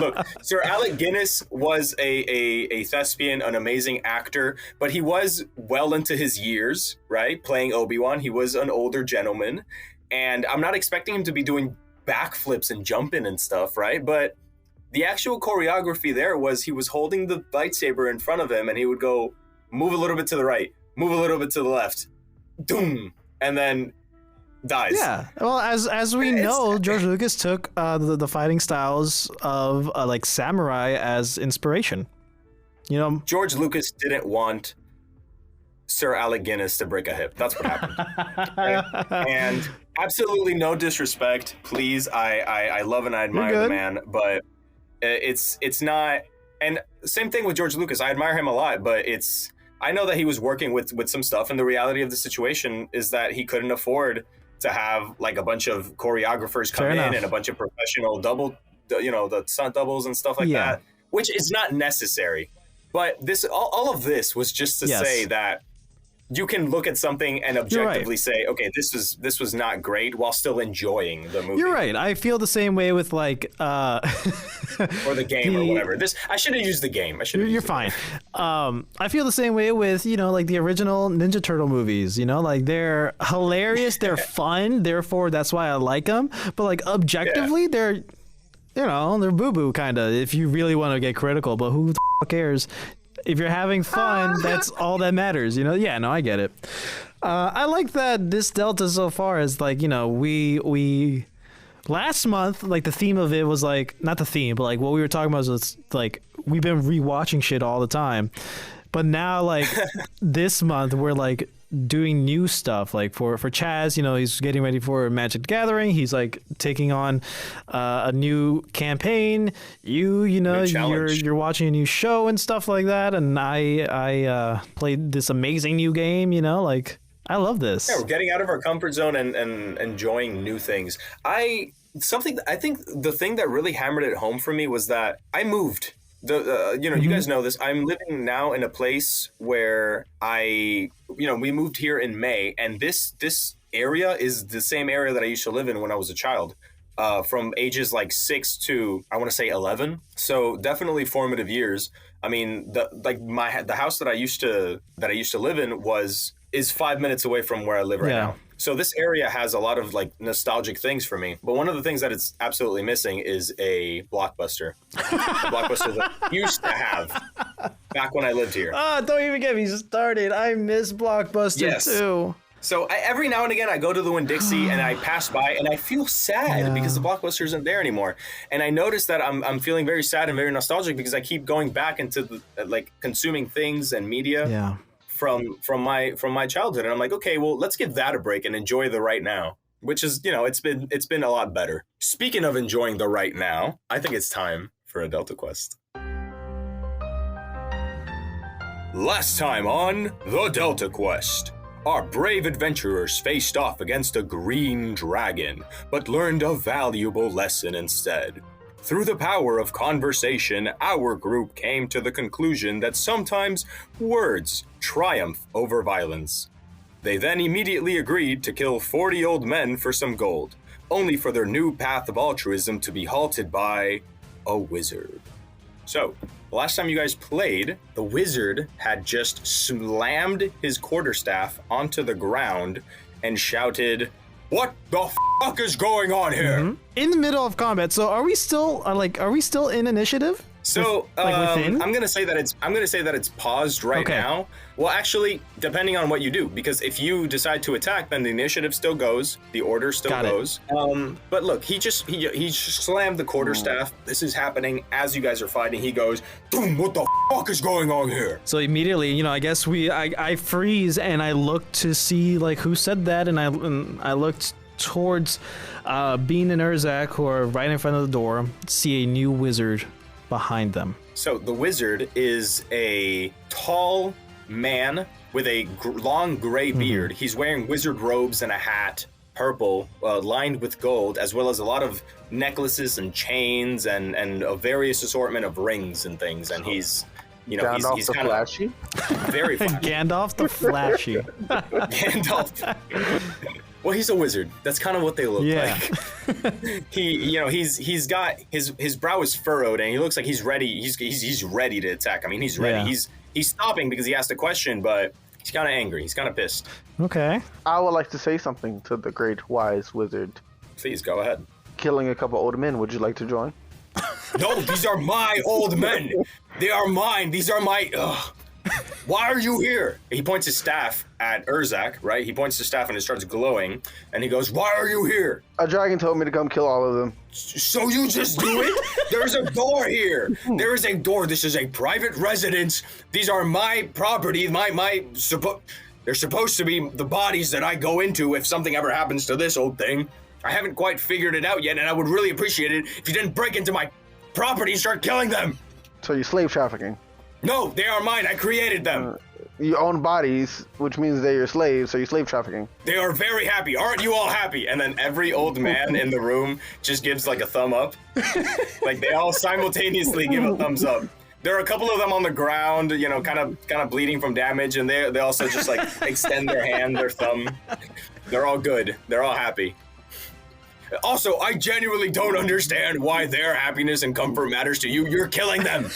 Look, Sir Alec Guinness was a thespian, an amazing actor, but he was well into his years, right? Playing Obi-Wan, he was an older gentleman, and I'm not expecting him to be doing backflips and jumping and stuff, right? But the actual choreography there was he was holding the lightsaber in front of him, and he would go, move a little bit to the right, move a little bit to the left, doom, and then dies.
Yeah. Well, as we know, George Lucas took the fighting styles of like samurai as inspiration.
George Lucas didn't want Sir Alec Guinness to break a hip. That's what happened. Right? And absolutely no disrespect, please. I love and I admire the man, but it's not. And same thing with George Lucas. I admire him a lot, but I know that he was working with some stuff, and the reality of the situation is that he couldn't afford to have like a bunch of choreographers come in and a bunch of professional the stunt doubles and stuff like that, which is not necessary. But all of this was just to say that you can look at something and objectively say, okay, this was not great while still enjoying the movie.
You're right. I feel the same way with like
or the game or whatever. I should have used the game.
You're fine. I feel the same way with, like the original Ninja Turtle movies, like they're hilarious, they're fun, therefore that's why I like them. But like objectively, they're they're boo-boo kind of, if you really want to get critical, but who the f- cares? If you're having fun, that's all that matters, Yeah, no, I get it. I like that this Delta so far is like, we last month, like the theme of it was like, not the theme, but like what we were talking about was like we've been rewatching shit all the time. But now like this month we're like doing new stuff. Like for Chaz, you know, he's getting ready for Magic the Gathering. He's like taking on a new campaign. You know, you're watching a new show and stuff like that. And I played this amazing new game, you know, like I love this.
Yeah, we're getting out of our comfort zone and enjoying new things. I think the thing that really hammered it home for me was that I moved. You guys know this. I'm living now in a place where we moved here in May, and this area is the same area that I used to live in when I was a child, from ages like 6 to I want to say 11. So definitely formative years. I mean, the house that I used to live in is 5 minutes away from where I live right now. So this area has a lot of like nostalgic things for me. But one of the things that it's absolutely missing is a Blockbuster. A Blockbuster that I used to have back when I lived here.
Don't even get me started. I miss Blockbuster too.
So every now and again, I go to the Winn-Dixie and I pass by and I feel sad because the Blockbuster isn't there anymore. And I notice that I'm feeling very sad and very nostalgic because I keep going back into like consuming things and media.
Yeah.
From my childhood, and I'm like, okay, well, let's give that a break and enjoy the right now, which is, you know, it's been a lot better. Speaking of enjoying the right now, I think it's time for a Delta Quest. Last time on the Delta Quest, our brave adventurers faced off against a green dragon, but learned a valuable lesson instead. Through the power of conversation, our group came to the conclusion that sometimes words triumph over violence. They then immediately agreed to kill 40 old men for some gold, only for their new path of altruism to be halted by a wizard. So, the last time you guys played, the wizard had just slammed his quarterstaff onto the ground and shouted, "What the fuck is going on here?"
Mm-hmm. In the middle of combat. So are we still in initiative?
So I'm gonna say that it's paused right now. Well, actually, depending on what you do, because if you decide to attack, then the initiative still goes, the order still goes. But look, he just slammed the quarterstaff. This is happening as you guys are fighting. He goes, "Boom! What the fuck is going on here?"
So immediately, you know, I guess I freeze and I look to see like who said that, and I looked towards Bean and Urzak, who are right in front of the door, see a new wizard behind them.
So the wizard is a tall man with a long gray beard. He's wearing wizard robes and a hat, purple, lined with gold, as well as a lot of necklaces and chains and a various assortment of rings and things. And he's, you know, he's kind of
flashy.
Very flashy.
Gandalf the Flashy.
Gandalf. Well, he's a wizard. That's kind of what they look like. He's got his brow is furrowed and he looks like he's ready. He's ready to attack. I mean, he's ready.
Yeah.
He's stopping because he asked a question, but he's kind of angry. He's kind of pissed.
Okay.
I would like to say something to the great wise wizard.
Please go ahead.
Killing a couple old men. Would you like to join?
No, these are my old men. They are mine. These are my. Why are you here? He points his staff at Urzak, right? He points his staff and it starts glowing, and he goes, "Why are you here?"
A dragon told me to come kill all of them.
So you just do it? There's a door here. There is a door. This is a private residence. These are my property. They're supposed to be the bodies that I go into if something ever happens to this old thing. I haven't quite figured it out yet, and I would really appreciate it if you didn't break into my property and start killing them.
So you're slave trafficking?
No, they are mine. I created them.
You own bodies, which means they're your slaves, so you're slave trafficking.
They are very happy. Aren't you all happy? And then every old man in the room just gives like a thumb up. Like they all simultaneously give a thumbs up. There are a couple of them on the ground, you know, kind of bleeding from damage, and they also just like extend their hand, their thumb. They're all good. They're all happy. Also, I genuinely don't understand why their happiness and comfort matters to you. You're killing them.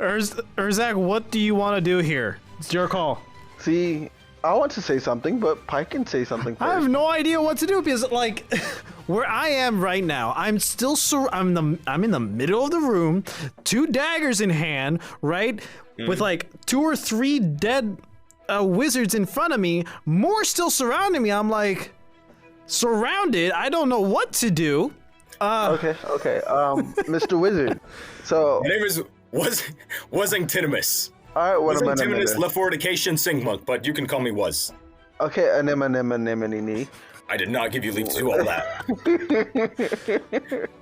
Urzak, what do you want to do here? It's your call.
See, I want to say something, but Pike can say something first.
I have no idea what to do because, like, where I am right now, I'm still I'm in the middle of the room, 2 daggers in hand, right, with like 2 or 3 dead wizards in front of me, more still surrounding me. I'm like, surrounded. I don't know what to do.
Okay. Mr. Wizard. So,
My name is Wuzingtinimus.
all right, what am I
Wuzingtinimus
gonna do?
LaFortication Singmonk, but you can call me Wuz.
Okay, anemone.
I did not give you leave to do all that.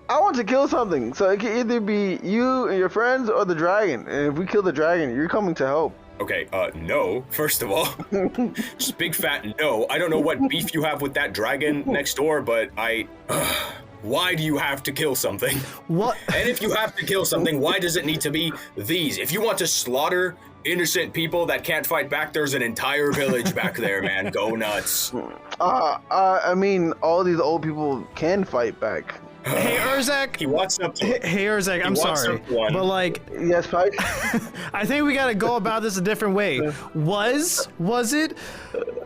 I want to kill something, so it can either be you and your friends or the dragon. And if we kill the dragon, you're coming to help.
Okay, no, first of all. Just big fat no. I don't know what beef you have with that dragon next door, but why do you have to kill something?
What?
And if you have to kill something, why does it need to be these? If you want to slaughter innocent people that can't fight back, there's an entire village back there, man. Go nuts.
I mean, all these old people can fight back.
Hey, Urzak.
He walks up to
Hey, Urzak, I'm
walks
sorry.
up to one.
But, like,
Yes, fight.
I think we got to go about this a different way. Was it?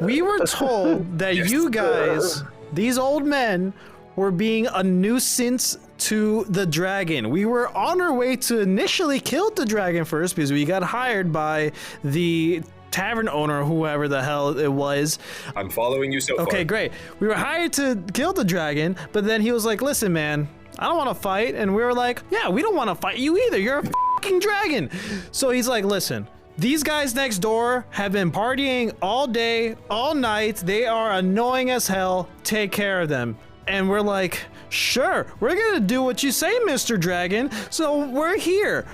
We were told that you guys, these old men, were being a nuisance to the dragon. We were on our way to initially kill the dragon first because we got hired by the tavern owner, whoever the hell it was.
I'm following you so far.
Okay, great. We were hired to kill the dragon, but then he was like, listen, man, I don't want to fight. And we were like, yeah, we don't want to fight you either. You're a fucking dragon. So he's like, listen, these guys next door have been partying all day, all night. They are annoying as hell. Take care of them. And we're like, sure, we're going to do what you say, Mr. Dragon. So we're here.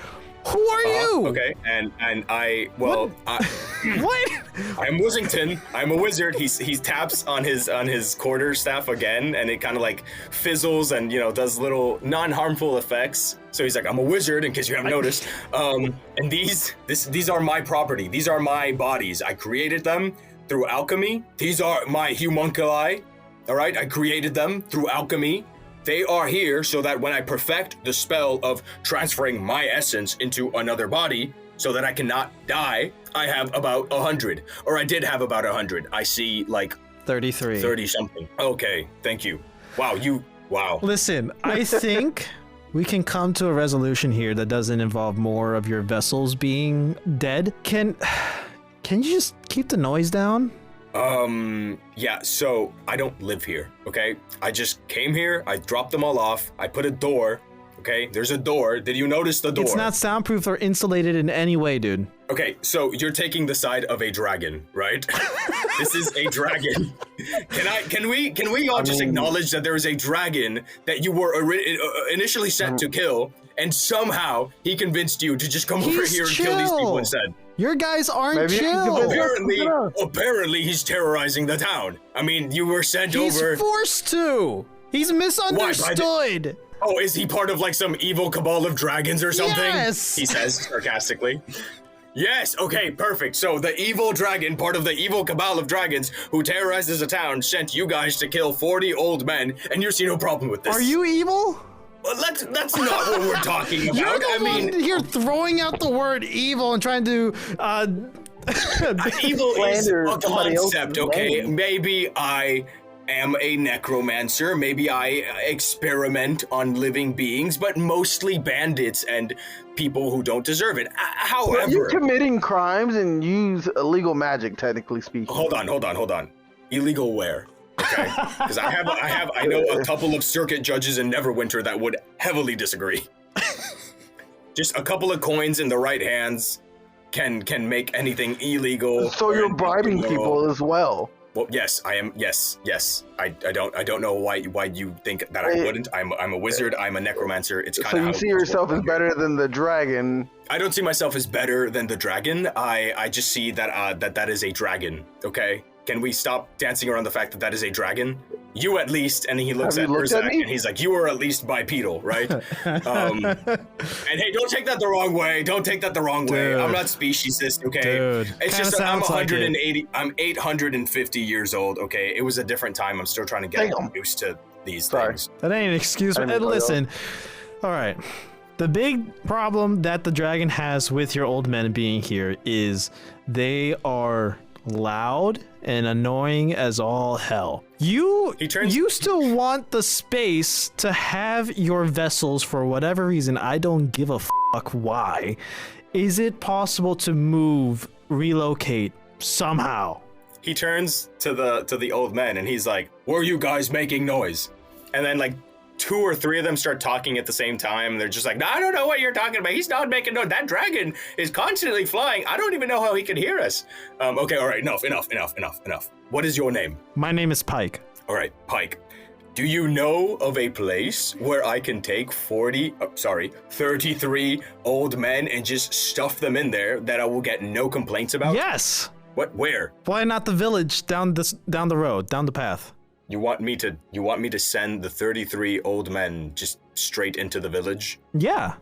Who are you?
Okay, and I
What?
I'm Wuzington. I'm a wizard. He taps on his quarterstaff again, and it kind of like fizzles and does little non-harmful effects. So he's like, I'm a wizard, in case you haven't noticed. And these are my property. These are my bodies. I created them through alchemy. These are my homunculi. All right, I created them through alchemy. They are here so that when I perfect the spell of transferring my essence into another body so that I cannot die, I have about 100. Or I did have about 100. I see like
33.
30 something. Okay, thank you. Wow.
Listen, I think we can come to a resolution here that doesn't involve more of your vessels being dead. Can you just keep the noise down?
Yeah, so I don't live here, okay? I just came here, I dropped them all off, I put a door, okay? There's a door. Did you notice the door?
It's not soundproof or insulated in any way, dude.
Okay, so you're taking the side of a dragon, right? This is a dragon. Can we all just acknowledge that there is a dragon that you were initially sent to kill, and somehow he convinced you to just come over here and kill these people instead?
Your guys aren't chill.
Apparently he's terrorizing the town. I mean, you were sent over.
He's forced to. He's misunderstood.
Oh, is he part of like some evil cabal of dragons or something?
Yes.
He says sarcastically. Yes, okay, perfect. So the evil dragon, part of the evil cabal of dragons who terrorizes a town, sent you guys to kill 40 old men, and you see no problem with this.
Are you evil?
Well, that's not what we're talking about.
You're the one here throwing out the word evil and trying to
evil is a concept, okay? Maybe I am a necromancer, maybe I experiment on living beings, but mostly bandits and people who don't deserve it. However,
You're committing crimes and use illegal magic, technically speaking.
Hold on. Illegal where? Okay, because I know a couple of circuit judges in Neverwinter that would heavily disagree. Just a couple of coins in the right hands can make anything illegal.
So you're bribing people as well.
Well, yes, I am. Yes. I don't know why you think that I wouldn't. I'm a wizard. I'm a necromancer. It's kind of.
So you see yourself as better than the dragon.
I don't see myself as better than the dragon. I just see that that is a dragon. Okay. Can we stop dancing around the fact that is a dragon? You at least, and he looks at Urzak and he's like, you are at least bipedal, right? And hey, don't take that the wrong way. Dude. I'm not speciesist, okay?
Dude.
It's just that I'm 180,
like
I'm 850 years old, okay? It was a different time. I'm still trying to get used to these things.
That ain't an excuse. And listen, all right. The big problem that the dragon has with your old men being here is they are loud and annoying as all hell. You still want the space to have your vessels for whatever reason. I don't give a fuck why. Is it possible to relocate somehow?
he turns to the old men and he's like, "Were you guys making noise?" And then like 2 or 3 of them start talking at the same time. They're just like, "No, I don't know what you're talking about. He's not making noise. That dragon is constantly flying. I don't even know how he can hear us." Okay, all right, enough. What is your name?
My name is Pike.
All right, Pike. Do you know of a place where I can take 33 old men and just stuff them in there that I will get no complaints about?
Yes.
What? Where?
Why not the village down the road, down the path?
You want me to send the 33 old men just straight into the village?
Yeah.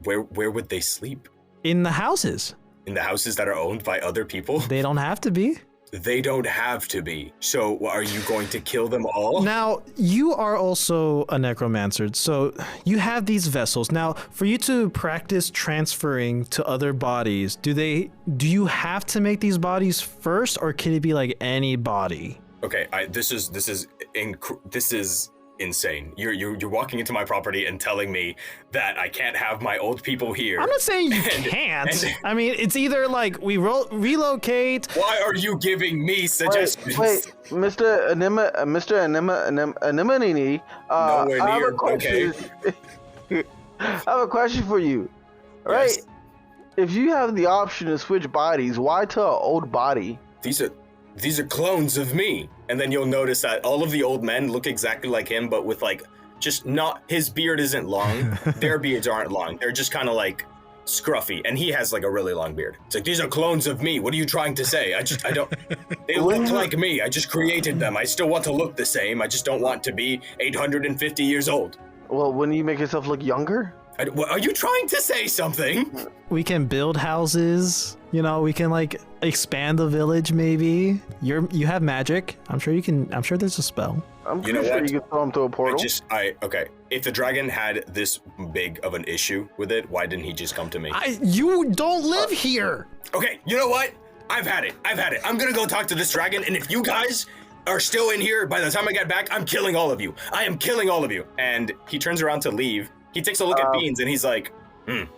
Where would they sleep?
In the houses.
In the houses that are owned by other people?
They don't have to be.
They don't have to be. So are you going to kill them all?
Now, you are also a necromancer, so you have these vessels. Now, for you to practice transferring to other bodies, do you have to make these bodies first, or can it be like any body?
Okay, this is insane. You're walking into my property and telling me that I can't have my old people here.
I'm not saying you can't. I mean, it's either like we relocate.
Why are you giving me suggestions?
Wait, Mr. Anemonini,
Nowhere
I have
near,
a question.
okay.
I have a question for you. Right?
Yes.
If you have the option to switch bodies, why to an old body?
These are clones of me. And then you'll notice that all of the old men look exactly like him, but with like, just not, his beard isn't long. Their beards aren't long. They're just kind of like scruffy. And he has like a really long beard. It's like, these are clones of me. What are you trying to say? They look like me. I just created them. I still want to look the same. I just don't want to be 850 years old.
Well, wouldn't you make yourself look younger?
Are you trying to say something?
We can build houses. You know, we can like expand the village. Maybe you have magic. I'm sure there's a spell.
I'm pretty sure you can throw him through a portal.
Okay. If the dragon had this big of an issue with it, why didn't he just come to me?
You don't live here.
Okay, you know what? I've had it. I'm gonna go talk to this dragon, and if you guys are still in here by the time I get back, I'm killing all of you. I am killing all of you. And he turns around to leave. He takes a look at Beans and he's like, and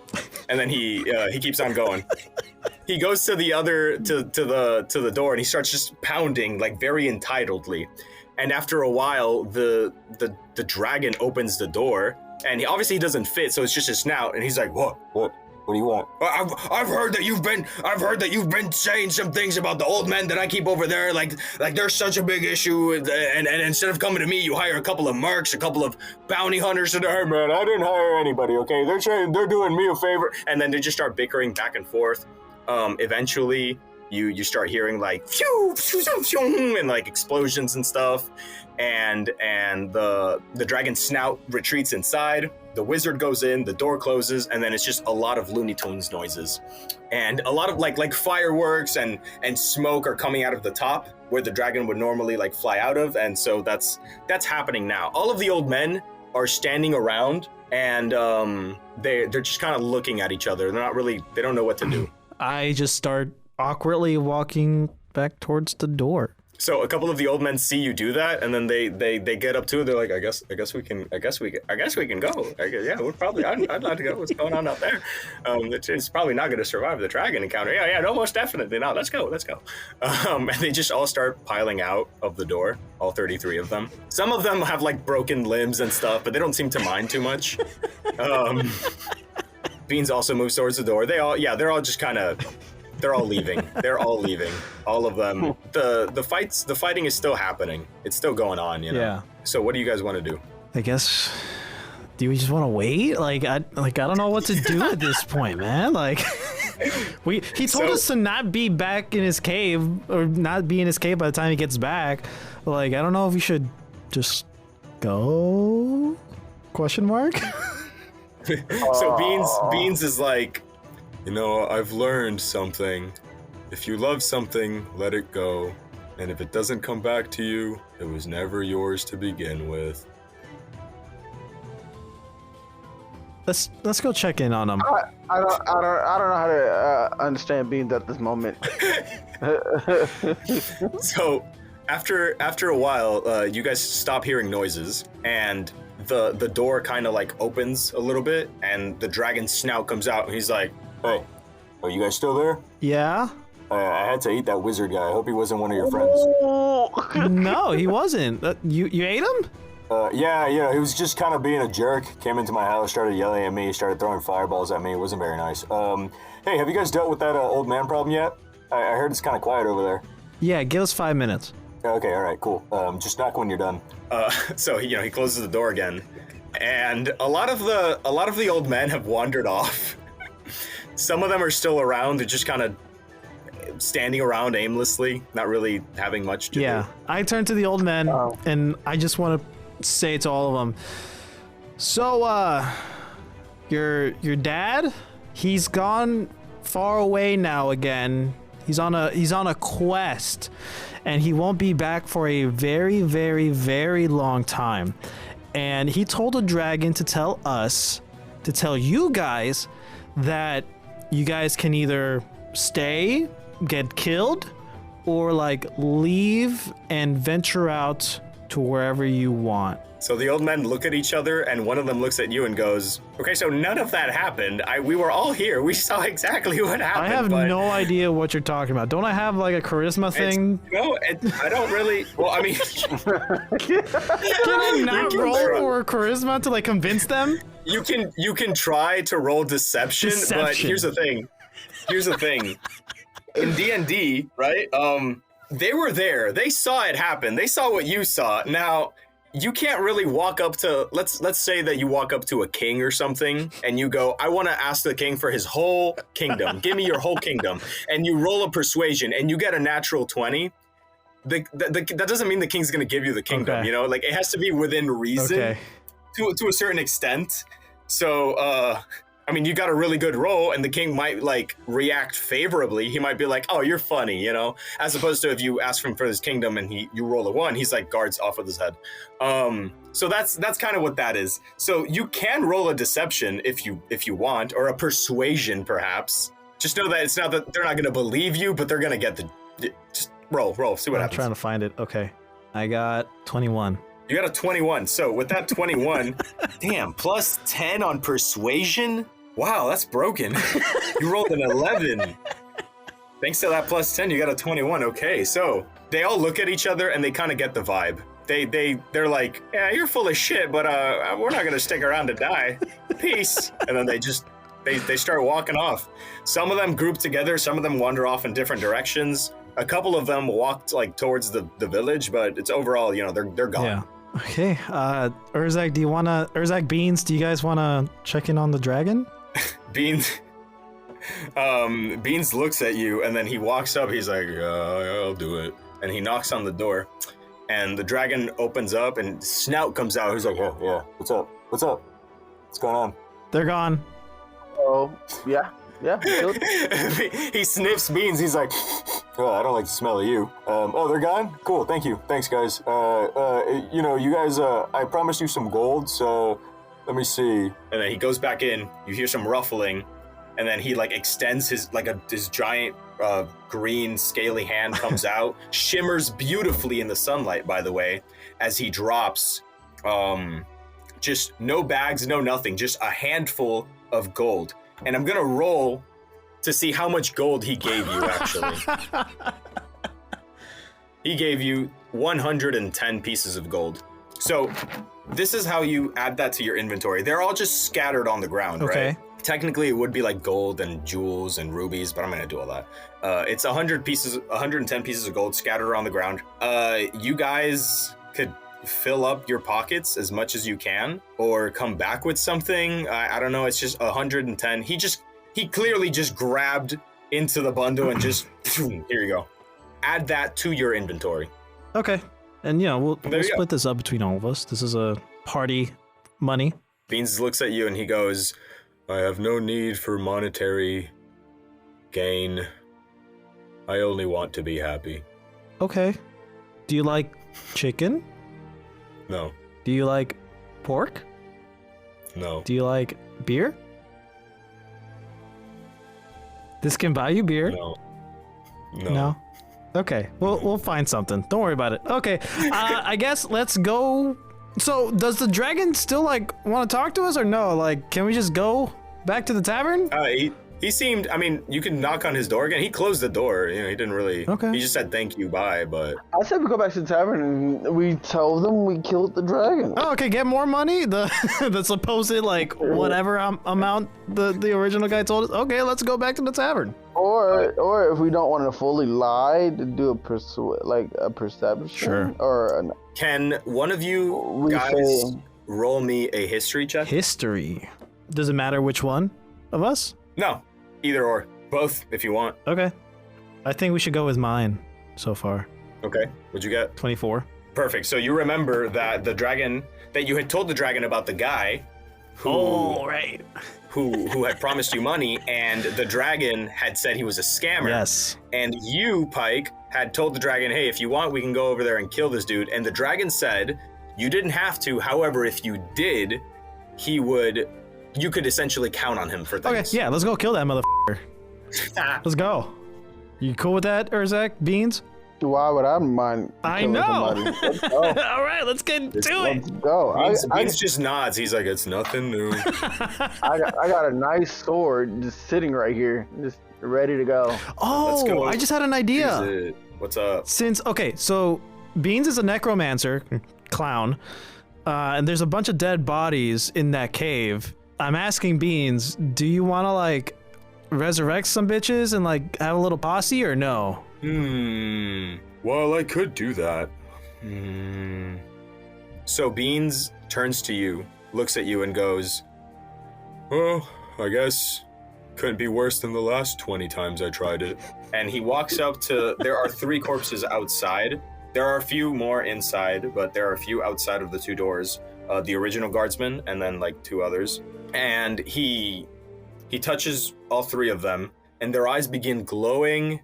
then he keeps on going. He goes to the door and he starts just pounding like very entitledly. And after a while, the dragon opens the door and he obviously doesn't fit, so it's just a snout. And he's like, what do you want? I've heard that you've been saying some things about the old men that I keep over there, like there's such a big issue, and instead of coming to me, you hire a couple of mercs, a couple of bounty hunters, and hey man, I didn't hire anybody, okay? They're saying they're doing me a favor, and then they just start bickering back and forth. Eventually, you start hearing like phew, phew, phew, phew, and like explosions and stuff, and the dragon's snout retreats inside. The wizard goes in, the door closes, and then it's just a lot of Looney Tunes noises. And a lot of like fireworks and smoke are coming out of the top where the dragon would normally like fly out of. And so that's happening now. All of the old men are standing around and they're just kind of looking at each other. They don't know what to do.
I just start awkwardly walking back towards the door.
So a couple of the old men see you do that, and then they get up too. They're like, I guess we can go. Yeah, we're probably. I'd like to go. What's going on out there? It's probably not going to survive the dragon encounter. Yeah, no, most definitely not. Let's go. And they just all start piling out of the door. All 33 of them. Some of them have like broken limbs and stuff, but they don't seem to mind too much. Beans also moves towards the door. They're all just kind of. They're all leaving. All of them. The fighting is still happening. It's still going on, you know.
Yeah.
So what do you guys want to do?
I guess. Do we just want to wait? I don't know what to do at this point, man. Like, he told us to not be back in his cave or not be in his cave by the time he gets back. Like, I don't know if we should just go? Question mark.
So Beans is like, I've learned something. If you love something, let it go. And if it doesn't come back to you, it was never yours to begin with.
Let's go check in on him.
I don't know how to understand Beans at this moment.
So after a while, you guys stop hearing noises, and the door kind of like opens a little bit, and the dragon's snout comes out, and he's like, "Hey, are you guys still there?"
Yeah.
I had to eat that wizard guy. I hope he wasn't one of your friends.
No, he wasn't. You ate him?
Yeah, he was just kind of being a jerk. Came into my house, started yelling at me, started throwing fireballs at me. It wasn't very nice. Hey, have you guys dealt with that old man problem yet? I heard it's kind of quiet over there.
Yeah, give us 5 minutes.
Okay, all right, cool. Just knock when you're done.
So he closes the door again, and a lot of the old men have wandered off. Some of them are still around. They're just kind of standing around aimlessly, not really having much to do.
Yeah, I turn to the old men, and I just want to say to all of them, so, your dad, he's gone far away now again. He's on a quest, and he won't be back for a very, very, very long time. And he told a dragon to tell you guys that you guys can either stay, get killed, or like leave and venture out to wherever you want.
So the old men look at each other, and one of them looks at you and goes, okay, so none of that happened. We were all here. We saw exactly what happened.
I have no idea what you're talking about. Don't I have like a charisma thing?
No, I don't really. Well, I mean,
Can I not roll for charisma to like convince them?
you can try to roll deception, but here's the thing. In D&D, right? They were there. They saw it happen. They saw what you saw. Now, you can't really walk up to, let's say that you walk up to a king or something and you go, I want to ask the king for his whole kingdom. Give me your whole kingdom. And you roll a persuasion and you get a natural 20. That doesn't mean the king's going to give you the kingdom,
Okay.
you know? Like, it has to be within reason to a certain extent. So, I mean, you got a really good roll, and the king might like react favorably. He might be like, "Oh, you're funny," you know, as opposed to if you ask him for his kingdom and you roll a 1, he's like guards off with his head. So that's kind of what that is. So you can roll a deception if you want, or a persuasion perhaps. Just know that it's not that they're not going to believe you, but they're going to get just roll, see what happens.
I'm trying to find it. Okay, I got 21.
You got a 21. So with that 21, damn, plus 10 on persuasion? Wow, that's broken. You rolled an 11. Thanks to that plus 10, you got a 21. Okay, so they all look at each other and they kind of get the vibe. They're like, yeah, you're full of shit, but we're not going to stick around to die. Peace. And then they start walking off. Some of them group together. Some of them wander off in different directions. A couple of them walked like towards the village, but it's overall, you know, they're gone.
Yeah. Okay. Urzak, Beans, do you guys want to check in on the dragon?
Beans looks at you and then he walks up. He's like, I'll do it. And he knocks on the door and the dragon opens up and Snout comes out. He's like,
Yeah. What's up? What's going on?
They're gone.
Oh, yeah.
He sniffs Beans. He's like,
Oh, I don't like the smell of you. Oh, they're gone? Cool, thank you. Thanks, guys. You guys, I promised you some gold, so let me see.
and then he goes back in. You hear some ruffling, and then he like extends his giant green scaly hand comes out, shimmers beautifully in the sunlight. By the way, as he drops, just no bags, no nothing, just a handful of gold. And I'm gonna roll to see how much gold he gave you. Actually, he gave you 110 pieces of gold. So this is how you add that to your inventory. They're all just scattered on the ground,
Okay.
right? Technically, it would be like gold and jewels and rubies, but I'm gonna do all that. It's 110 pieces of gold scattered around the ground. You guys could fill up your pockets as much as you can, or come back with something. I don't know. It's just 110. He clearly just grabbed into the bundle and just here you go. Add that to your inventory.
Okay. And we'll
you
split this up between all of us. This is a party money.
Beans looks at you and he goes, I have no need for monetary gain. I only want to be happy.
Okay. Do you like chicken?
No,
Do you like pork?
no.
Do you like beer? This can buy you beer.
No.
Okay, we'll find something. Don't worry about it. Okay, I guess let's go. So, does the dragon still want to talk to us or no? Can we just go back to the tavern?
He seemed, I mean, you can knock on his door again. He closed the door. You know, he didn't really.
Okay.
He just said thank you, bye. But
I said we go back to the tavern and we tell them we killed the dragon.
Oh, okay, get more money? The supposed, like, whatever amount the original guy told us? Okay, let's go back to the tavern.
Or if we don't want to fully lie, to do a perception.
Sure.
Or
can one of you
We
guys
say-
roll me a history check?
History. Does it matter which one of us?
No, either or. Both, if you want.
Okay. I think we should go with mine so far.
Okay, what'd you get?
24.
Perfect. So you remember that the dragon, that you had told the dragon about the guy
Right.
who had promised you money, and the dragon had said he was a scammer.
Yes.
And you, Pike, had told the dragon, hey, if you want, we can go over there and kill this dude. And the dragon said you didn't have to. However, if you did, you could essentially count on him for
Okay,
things.
yeah, let's go kill that motherfucker. Let's go. You cool with that, Urzak? Beans?
why would I mind?
I
killing
know.
somebody? Let's go.
All right, let's get to it.
Let's go.
Beans just nods. He's like, it's nothing new.
I got a nice sword just sitting right here, just ready to go.
Let's go.
Oh, I just had an idea.
Use it. What's up?
Okay, so Beans is a necromancer clown, and there's a bunch of dead bodies in that cave. I'm asking Beans, do you want to like resurrect some bitches and like have a little posse or no?
Well, I could do that. So Beans turns to you, looks at you, and goes, well, I guess couldn't be worse than the last 20 times I tried it. And he walks up to, there are 3 corpses outside. There are a few more inside, but there are a few outside of the 2 doors. The original guardsman and then like 2 others. And he touches all 3 of them, and their eyes begin glowing,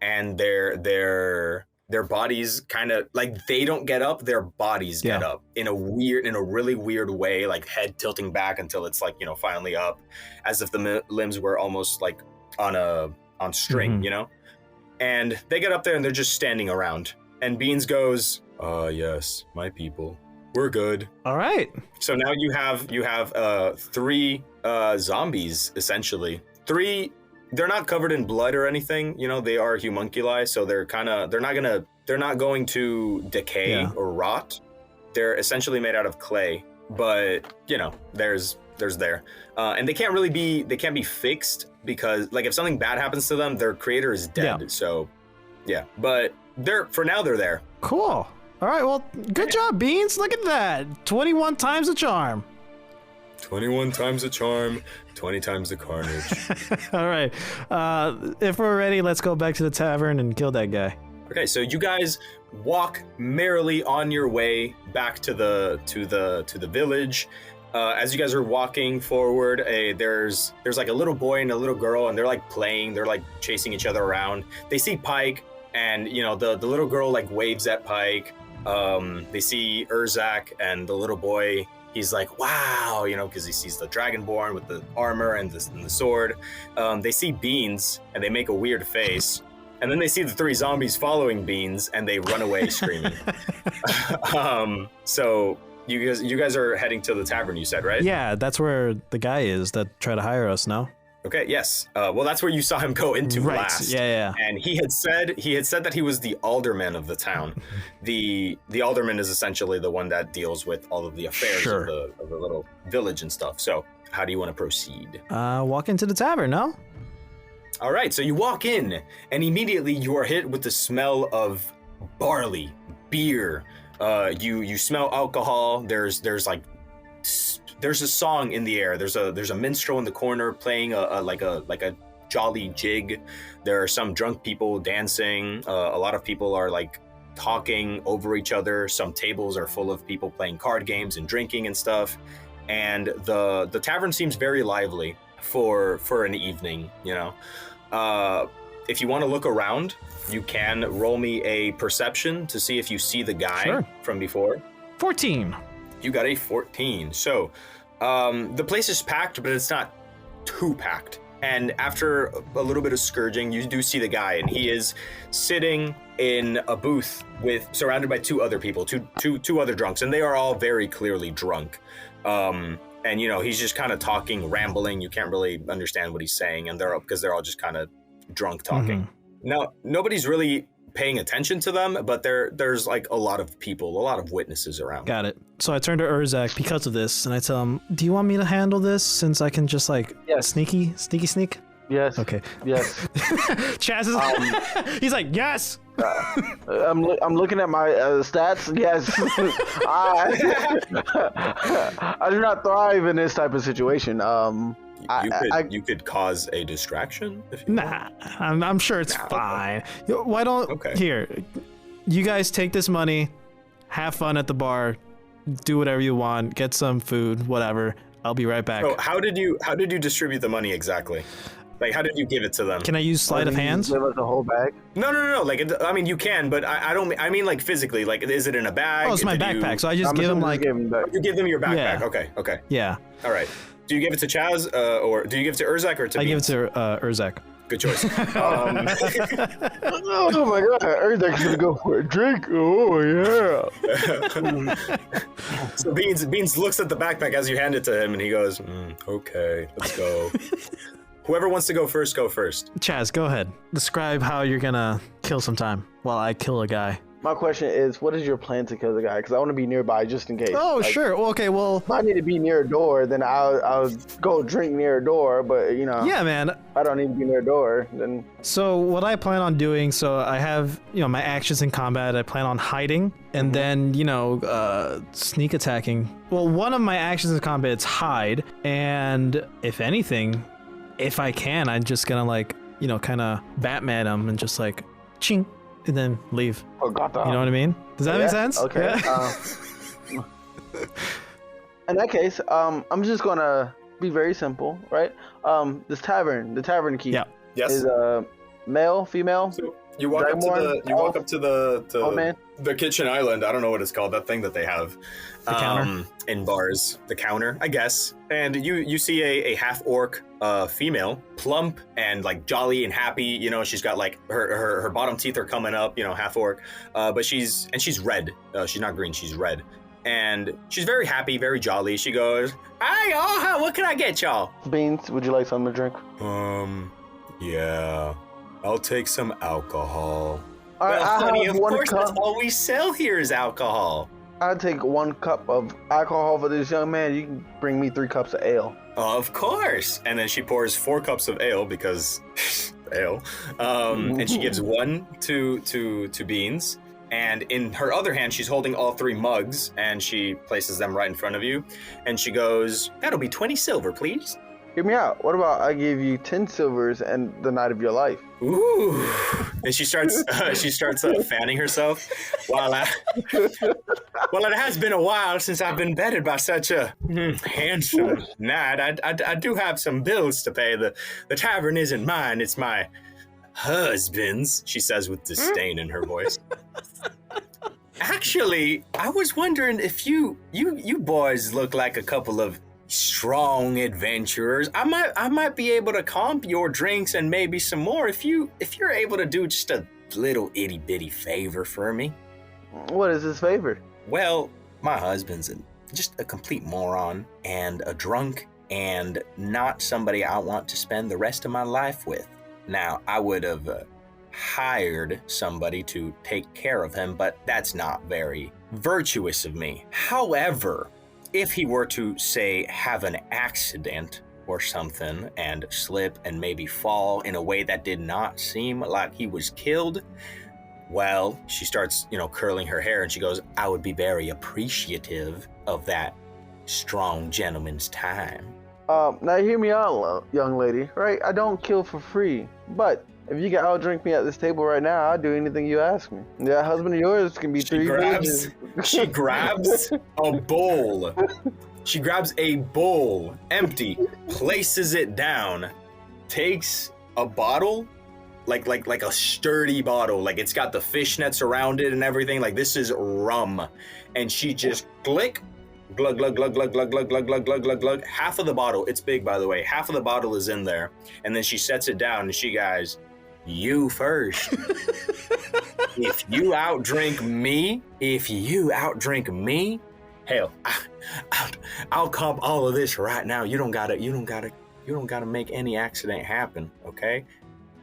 and their bodies kind of like, they don't get up, their bodies get up in a really weird way, like head tilting back until it's like, you know, finally up, as if the limbs were almost like on string, you know. And they get up there and they're just standing around, and Beans goes, yes, my people, we're good.
All right.
So now you have 3 zombies, essentially. 3. They're not covered in blood or anything, you know. They are homunculi, so they're not going to decay or rot. They're essentially made out of clay, but you know, there's there, and they can't be fixed, because like if something bad happens to them, their creator is dead.
Yeah.
So yeah, but they're there.
Cool. All right. Well, good job, Beans. Look at that. 21 times the charm.
21 times the charm, 20 times the carnage.
All right. If we're ready, let's go back to the tavern and kill that guy.
Okay, so you guys walk merrily on your way back to the village. As you guys are walking forward, there's like a little boy and a little girl, and they're like playing. They're like chasing each other around. They see Pike, and you know the little girl like waves at Pike. They see Urzak, and the little boy, he's like, wow, you know, because he sees the Dragonborn with the armor and the sword. They see Beans, and they make a weird face. And then they see the 3 zombies following Beans, and they run away screaming. So you guys are heading to the tavern, you said, right?
Yeah, that's where the guy is that tried to hire us, no?
Okay, yes. Well, that's where you saw him go into last.
Yeah.
And he had said that he was the alderman of the town. The alderman is essentially the one that deals with all of the affairs of the little village and stuff. So how do you want to proceed?
Walk into the tavern, no?
All right, so you walk in, and immediately you are hit with the smell of barley, beer. You smell alcohol. There's a song in the air. There's a minstrel in the corner playing a jolly jig. There are some drunk people dancing. A lot of people are like talking over each other. Some tables are full of people playing card games and drinking and stuff. And the tavern seems very lively for an evening, you know. If you want to look around, you can roll me a perception to see if you see the guy from before.
14.
You got a 14. So the place is packed, but it's not too packed. And after a little bit of scourging, you do see the guy, and he is sitting in a booth surrounded by 2 other people, two other drunks, and they are all very clearly drunk. and he's just kind of talking, rambling. You can't really understand what he's saying, and because they're all just kind of drunk talking. Now, nobody's really paying attention to them, but there's like a lot of people, a lot of witnesses around.
Got it. So I turn to Urzak because of this, and I tell him, do you want me to handle this since I can just like sneak?
Yes.
Okay.
Yes.
Chaz is he's like, yes.
I'm looking at my stats. Yes. I do not thrive in this type of situation.
You could cause a distraction if you want.
I'm sure it's fine. Why don't here? You guys take this money, have fun at the bar, do whatever you want, get some food, whatever. I'll be right back.
So how did you distribute the money exactly? Like, how did you give it to them?
Can I use sleight of hands?
Give us the whole bag.
No. Like, I mean, you can, but I don't. I mean, like physically. Like, is it in a bag?
Oh, it's my backpack. So I just give him like.
You give them your backpack.
Yeah.
Okay.
Yeah.
All right. Do you give it to Chaz, or do you give it to Urzak or to?
I
Beans?
give it to Urzak.
Good choice.
Oh my god, Urzak's gonna go for a drink. Oh yeah.
So Beans looks at the backpack as you hand it to him, and he goes, "Okay, let's go." Whoever wants to go first, go first.
Chaz, go ahead. Describe how you're gonna kill some time while I kill a guy.
My question is, what is your plan to kill the guy? Because I want to be nearby just in case.
Oh, sure. Well, okay, well...
If I need to be near a door, then I'll go drink near a door, but,
Yeah, man.
If I don't need to be near a door, then...
So what I plan on doing, so I have, my actions in combat. I plan on hiding and then, sneak attacking. Well, one of my actions in combat is hide. And if anything, if I can, I'm just gonna, like, kind of Batman him and just, like, ching. And then leave.
Oh, got that.
You know what I mean? Does that make sense?
Okay.
Yeah.
In that case, I'm just gonna be very simple, right? The tavern key.
Yeah.
Yes.
Is male, female?
So you walk up to the kitchen island. I don't know what it's called. That thing that they have.
The counter?
In bars, the counter, I guess. And you see a half orc female, plump and like jolly and happy. She's got like her bottom teeth are coming up. Half orc, but she's red. She's not green. She's red, and she's very happy, very jolly. She goes, "Hi y'all, what can I get y'all?"
Beans, would you like something to drink?
Yeah, I'll take some alcohol.
All right,
well, honey, of course,
cup.
that's all we sell here is alcohol.
I'll take 1 cup of alcohol for this young man. You can bring me 3 cups of ale.
Of course. And then she pours 4 cups of ale because ale. And she gives 1 to Beans. And in her other hand, she's holding all 3 mugs and she places them right in front of you. And she goes, "That'll be 20 silver, please."
Hear me out. What about I give you 10 silvers and the night of your life?
Ooh. And she starts fanning herself while it has been a while since I've been bedded by such a handsome knight. I do have some bills to pay. The tavern isn't mine, it's my husband's, she says with disdain in her voice. Actually, I was wondering if you boys look like a couple of strong adventurers. I might be able to comp your drinks and maybe some more if you're able to do just a little itty bitty favor for me.
What is this favor?
Well, my husband's just a complete moron and a drunk and not somebody I want to spend the rest of my life with. Now, I would have hired somebody to take care of him, but that's not very virtuous of me. However, if he were to, say, have an accident or something and slip and maybe fall in a way that did not seem like he was killed, well, she starts, curling her hair and she goes, "I would be very appreciative of that strong gentleman's time."
Now hear me out, young lady, right? I don't kill for free, but if you can outdrink me at this table right now, I'll do anything you ask me. That husband of yours can be 3 pages.
She grabs a bowl. She grabs a bowl, empty, places it down, takes a bottle, like a sturdy bottle, like it's got the fishnets around it and everything. Like this is rum, and she just glug glug glug glug glug glug glug glug glug glug glug. Half of the bottle, it's big by the way. Half of the bottle is in there, and then she sets it down and she goes, "You first. If you outdrink me, Hell, I'll comp all of this right now. You don't gotta make any accident happen, okay?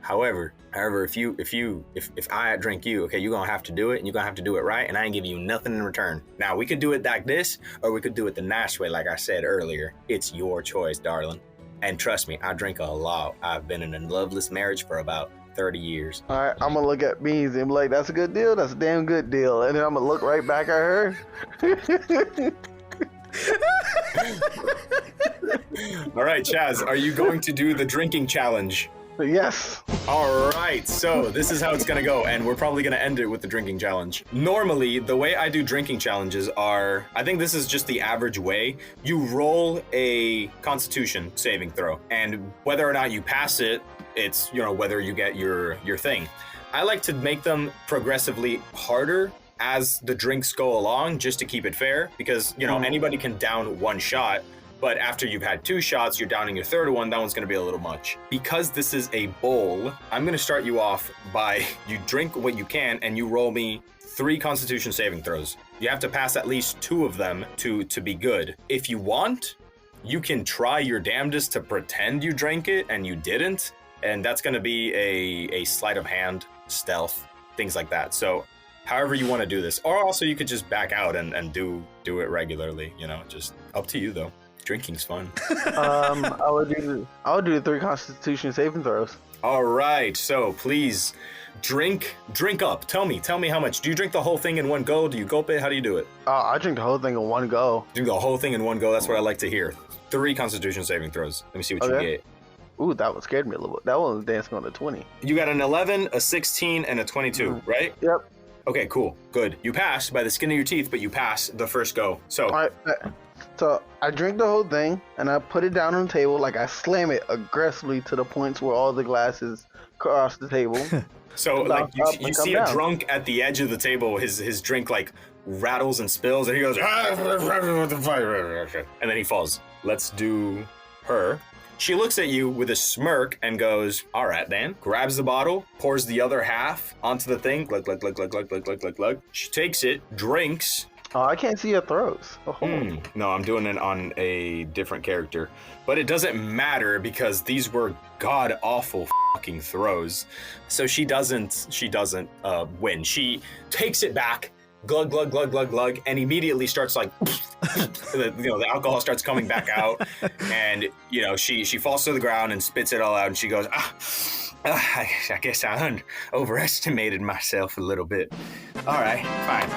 However, if I drink you, okay, you're gonna have to do it, and you're gonna have to do it right, and I ain't giving you nothing in return. Now, we could do it like this, or we could do it the nice way, like I said earlier. It's your choice, darling. And trust me, I drink a lot. I've been in a loveless marriage for about 30 years.
All right, I'm gonna look at Beans and be like, "That's a good deal. That's a damn good deal." And then I'm gonna look right back at her.
All right, Chaz, are you going to do the drinking challenge?
Yes.
All right, so this is how it's gonna go, and we're probably gonna end it with the drinking challenge. Normally, the way I do drinking challenges are, I think this is just the average way. You roll a Constitution saving throw, and whether or not you pass it, it's, you know, whether you get your thing. I like to make them progressively harder as the drinks go along, just to keep it fair, because, you know, anybody can down one shot. But after you've had 2 shots, you're downing your third one, that one's gonna be a little much. Because this is a bowl, I'm gonna start you off by, you drink what you can and you roll me 3 Constitution saving throws. You have to pass at least 2 of them to be good. If you want, you can try your damnedest to pretend you drank it and you didn't, and that's gonna be a sleight of hand, stealth, things like that. So however you wanna do this. Or also you could just back out and do it regularly, you know, just up to you though. Drinking's fun.
I would do the 3 Constitution saving throws.
All right, so please drink up. Tell me how much. Do you drink the whole thing in one go? Do you gulp it? How do you do it?
I drink the whole thing in one go.
Drink the whole thing in one go. That's what I like to hear. 3 Constitution saving throws. Let me see what you get.
Ooh, that one scared me a little bit. That one was dancing on the 20.
You got an 11, a 16, and a 22, right?
Yep.
Okay, cool, good. You passed by the skin of your teeth, but you passed the first go. So.
All right. So I drink the whole thing and I put it down on the table, like I slam it aggressively to the points where all the glasses cross the table.
So like you see a drunk at the edge of the table, his drink like rattles and spills, and he goes, and then he falls. Let's do her. She looks at you with a smirk and goes, "All right, then." Grabs the bottle, pours the other half onto the thing. Glug, glug, glug, glug, glug, glug, glug, glug, glug. She takes it, drinks.
Oh, I can't see your throws. Oh.
No, I'm doing it on a different character. But it doesn't matter because these were god-awful fucking throws. So she doesn't win. She takes it back, glug, glug, glug, glug, glug, and immediately starts like, the alcohol starts coming back out. And, you know, she falls to the ground and spits it all out. And she goes, I guess I overestimated myself a little bit. All right, fine.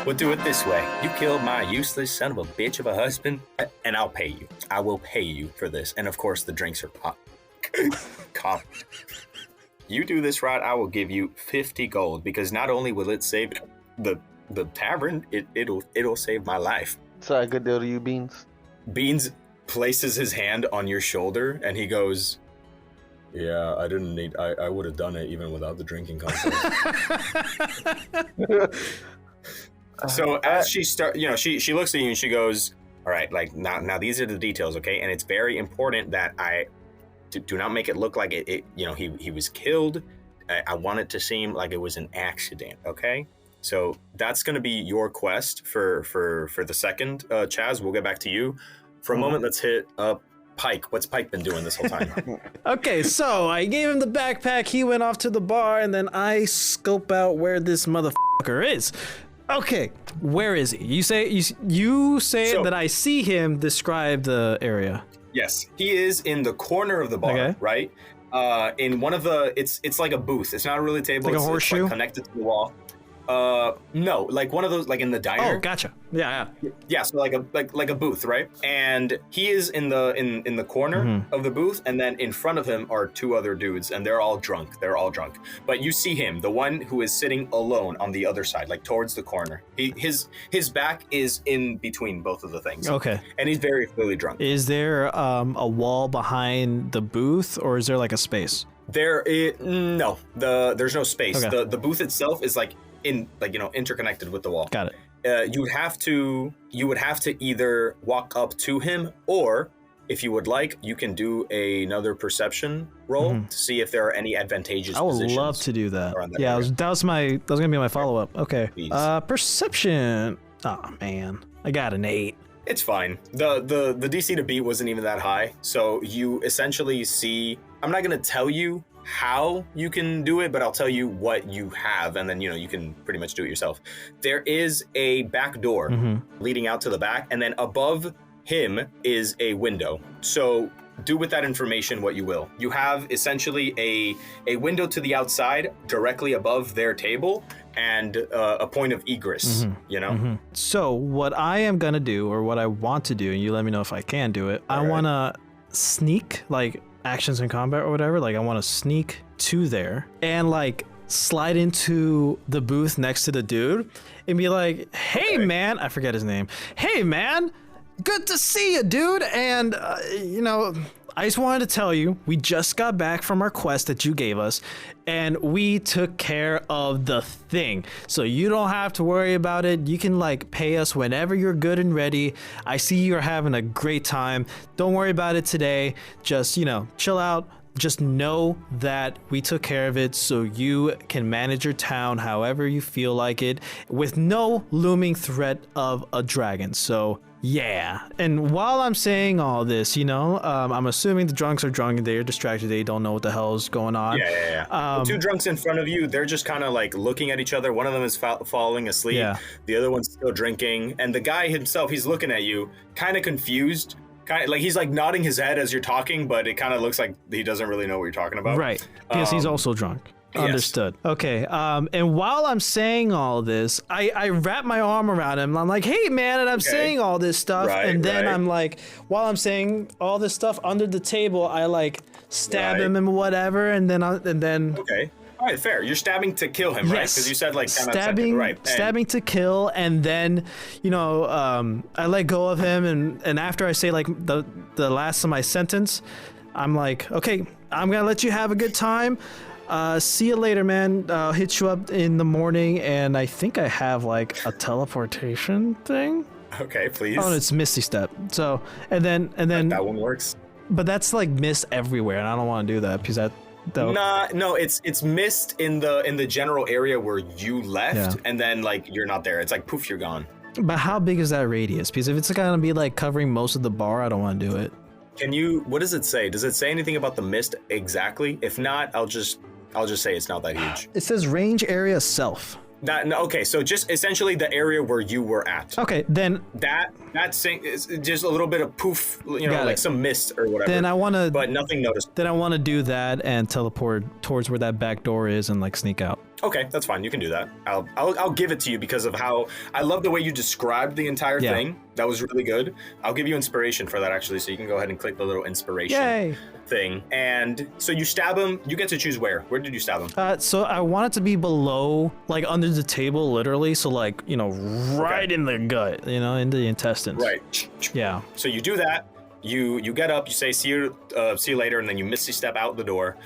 We'll do it this way. You killed my useless son of a bitch of a husband, and I'll pay you. I will pay you for this. And of course, the drinks are cocked. You do this right, I will give you 50 gold, because not only will it save the tavern, it'll save my life.
So a good deal to you, Beans?
Beans places his hand on your shoulder, and he goes, "Yeah, I would have done it even without the drinking contest." So as she she looks at you and she goes, "All right, like now these are the details, okay? And it's very important that I do not make it look like it he was killed. I want it to seem like it was an accident, okay? So that's going to be your quest for the second. Chaz, we'll get back to you. For a moment, let's hit Pike. What's Pike been doing this whole time?
Okay, so I gave him the backpack. He went off to the bar, and then I scope out where this motherfucker is. Okay, where is he? You say that I see him. Describe the area.
Yes, he is in the corner of the bar, right? In one of the, it's like a booth. It's not really a table.
Like a horseshoe?
It's like connected to the wall. No, like one of those, like in the diner.
Oh, gotcha. Yeah.
Yeah, so like a booth, right? And he is in the corner of the booth, and then in front of him are 2 other dudes, and they're all drunk. But you see him, the one who is sitting alone on the other side, like towards the corner. His back is in between both of the things.
Okay.
And he's very clearly drunk.
Is there a wall behind the booth, or is there like a space?
No, there's no space.
Okay.
The booth itself is like interconnected with the wall.
Got it.
You would have to either walk up to him, or if you would like, you can do another perception roll to see if there are any advantageous positions.
I would love to do that. Yeah, that was gonna be my follow-up. Okay. Perception. Oh man. I got an 8.
It's fine. The DC to beat wasn't even that high. So you essentially see, I'm not going to tell you how you can do it, but I'll tell you what you have, and then you can pretty much do it yourself. There is a back door leading out to the back, and then above him is a window. So do with that information what you will. You have essentially a window to the outside directly above their table, and a point of egress,
So what I am gonna do, or what I want to do, and you let me know if I can do it, I want to sneak, like actions in combat or whatever, like I want to sneak to there and like slide into the booth next to the dude and be like, hey man, I forget his name, hey man, good to see you, dude, and I just wanted to tell you, we just got back from our quest that you gave us, and we took care of the thing. So you don't have to worry about it. You can like pay us whenever you're good and ready. I see you're having a great time. Don't worry about it today. Just, chill out. Just know that we took care of it so you can manage your town however you feel like it with no looming threat of a dragon. So yeah. And while I'm saying all this, I'm assuming the drunks are drunk and they're distracted. They don't know what the hell is going on.
Yeah. The two drunks in front of you, they're just kind of like looking at each other. One of them is falling asleep. Yeah. The other one's still drinking. And the guy himself, he's looking at you, kind of confused. Kind of like he's like nodding his head as you're talking, but it kind of looks like he doesn't really know what you're talking about.
Right. Because he's also drunk. Understood. Yes. Okay. And while I'm saying all this, I wrap my arm around him. I'm like, hey, man, and I'm saying all this stuff. And then I'm like, while I'm saying all this stuff under the table, I like stab him and whatever. And then.
Okay. All right, fair. You're stabbing to kill him, right? Because you said like
stabbing to kill, and then I let go of him, and after I say like the last of my sentence, I'm like, okay, I'm gonna let you have a good time. See you later, man. I'll hit you up in the morning, and I think I have like a teleportation thing.
Okay, please.
Oh, it's Misty Step. So, and then
that one works.
But that's like mist everywhere, and I don't want to do that because
no, it's mist in the general area where you left, and then like you're not there. It's like poof, you're gone.
But how big is that radius? Because if it's gonna be like covering most of the bar, I don't want to do it.
What does it say? Does it say anything about the mist exactly? If not, I'll just say it's not that huge.
It says range area self.
Okay, so just essentially the area where you were at.
Okay, then
that's just a little bit of poof, like some mist or whatever.
Then I want to,
but nothing noticeable.
Then I want to do that and teleport towards where that back door is and like sneak out.
Okay, that's fine. You can do that. I'll give it to you because of how I love the way you described the entire thing. That was really good. I'll give you inspiration for that actually, so you can go ahead and click the little inspiration thing. And so you stab him. You get to choose where. Where did you stab him?
So I want it to be below, like under the table, literally. So like right in the gut, in the intestines.
Right.
Yeah.
So you do that. You get up. You say see you later, and then you misty step out the door.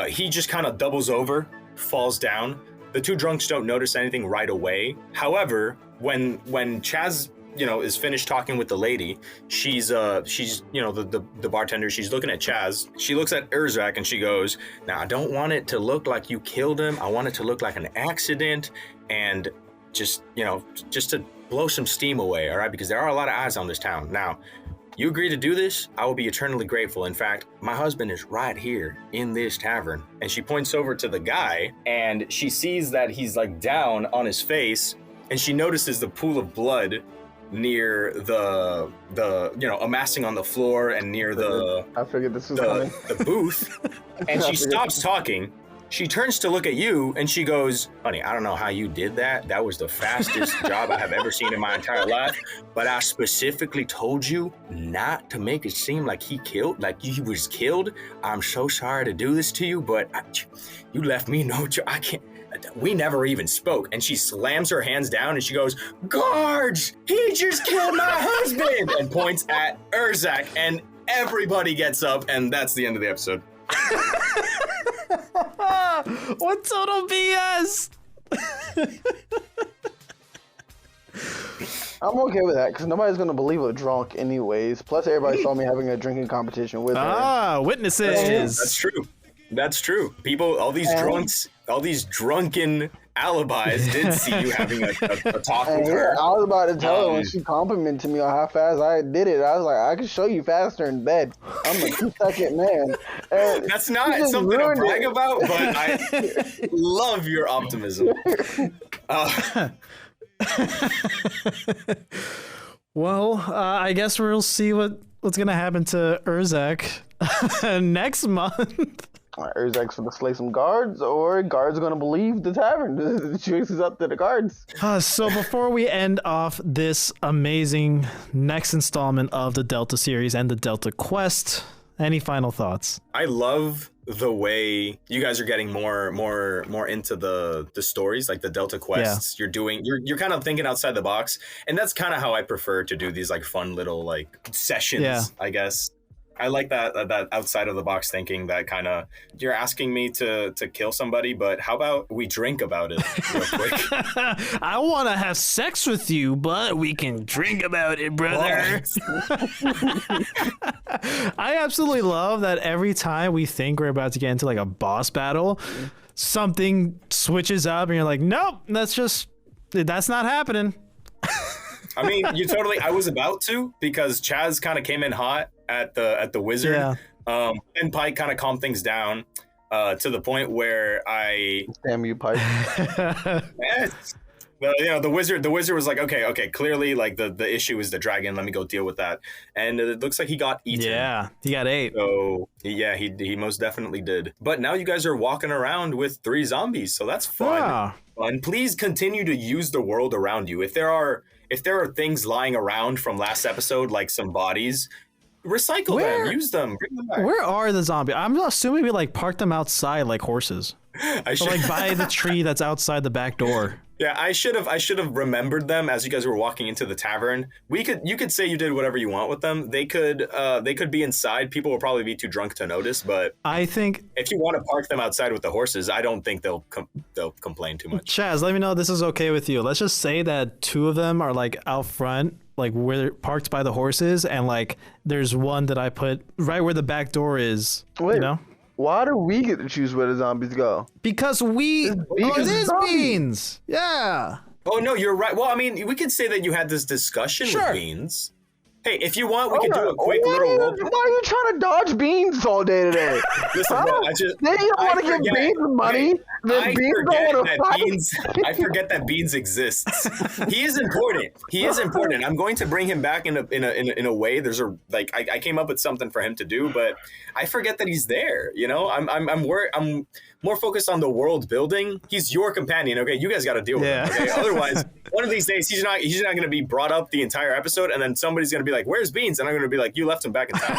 He just kind of doubles over. Falls down. The two drunks don't notice anything right away. However, when Chaz is finished talking with the lady, she's the bartender, she's looking at Chaz. She looks at Urzak and she goes, now I don't want it to look like you killed him. I want it to look like an accident, and just to blow some steam away, all right? Because there are a lot of eyes on this town. Now, you agree to do this, I will be eternally grateful. In fact, my husband is right here in this tavern. And she points over to the guy, and she sees that he's like down on his face, and she notices the pool of blood near the amassing on the floor and near
I figured this was coming.
The booth. And she stops talking. She turns to look at you and she goes, honey, I don't know how you did that. That was the fastest job I have ever seen in my entire life. But I specifically told you not to make it seem like he was killed. I'm so sorry to do this to you, but you left me no choice. I can't. We never even spoke. And she slams her hands down and she goes, guards, he just killed my husband, and points at Urzak, and everybody gets up, and that's the end of the episode.
What total BS?
I'm okay with that because nobody's gonna believe a drunk anyways. Plus, everybody saw me having a drinking competition with her.
Witnesses.
That's true. People, all these drunks all these drunken alibis did see you having a talk with
And
her.
I was about to tell her when she complimented me on how fast I did it. I was like, I can show you faster in bed. I'm a 2-second man. And
That's
she
not
just
something to
ruined
brag
it.
about, but I love your optimism.
Well, I guess we'll see what's gonna happen to Urzak next month.
Urzak's gonna slay some guards, or guards gonna believe the tavern. The choice is up to the guards.
So before we end off this amazing next installment of the Delta series and the Delta Quest, any final thoughts?
I love the way you guys are getting more into the stories, like the Delta quests. You're kind of thinking outside the box, and that's kind of how I prefer to do these like fun little like sessions, I guess. I like that outside of the box thinking, that kind of, you're asking me to kill somebody, but how about we drink about it real quick?
I want to have sex with you, but we can drink about it, brother. I absolutely love that every time we think we're about to get into like a boss battle, something switches up and you're like, nope, that's not happening.
I mean, I was about to, because Chaz kind of came in hot at the wizard.
Yeah.
And Pike kind of calmed things down to the point where
Damn you, Pike.
the wizard was like, okay, clearly like the issue is the dragon. Let me go deal with that. And it looks like he got eaten.
Yeah, he got ate.
So yeah, he most definitely did. But now you guys are walking around with 3 zombies, so that's fun.
Yeah.
And please continue to use the world around you. If there are things lying around from last episode, like some bodies, recycle them, use them, bring them back.
Where are the zombies? I'm assuming we like park them outside like horses. Or like by the tree that's outside the back door.
Yeah, I should have remembered them as you guys were walking into the tavern. You could say you did whatever you want with them. They could be inside. People will probably be too drunk to notice, but
I think
if you want to park them outside with the horses, I don't think they'll complain too much.
Chaz, let me know if this is okay with you. Let's just say that 2 of them are like out front, like where they're parked by the horses, and like there's one that I put right where the back door is.
Wait.
You know?
Why do we get to choose where the zombies go?
Because it is Beans. Yeah.
Oh no, you're right. Well, I mean, we could say that you had this discussion with Beans. Hey, if you want, we can do a quick little role.
Why are you trying to dodge Beans all day today?
Listen, bro, I just
Then you don't want to give Beans money.
I forget that Beans exists. He is important. I'm going to bring him back in a way. There's I came up with something for him to do, but I forget that he's there. You know, I'm more focused on the world building. He's your companion. Okay, you guys got to deal with him. Okay, otherwise, one of these days he's not going to be brought up the entire episode, and then somebody's going to be like, "Where's Beans?" And I'm going to be like, "You left him back in town."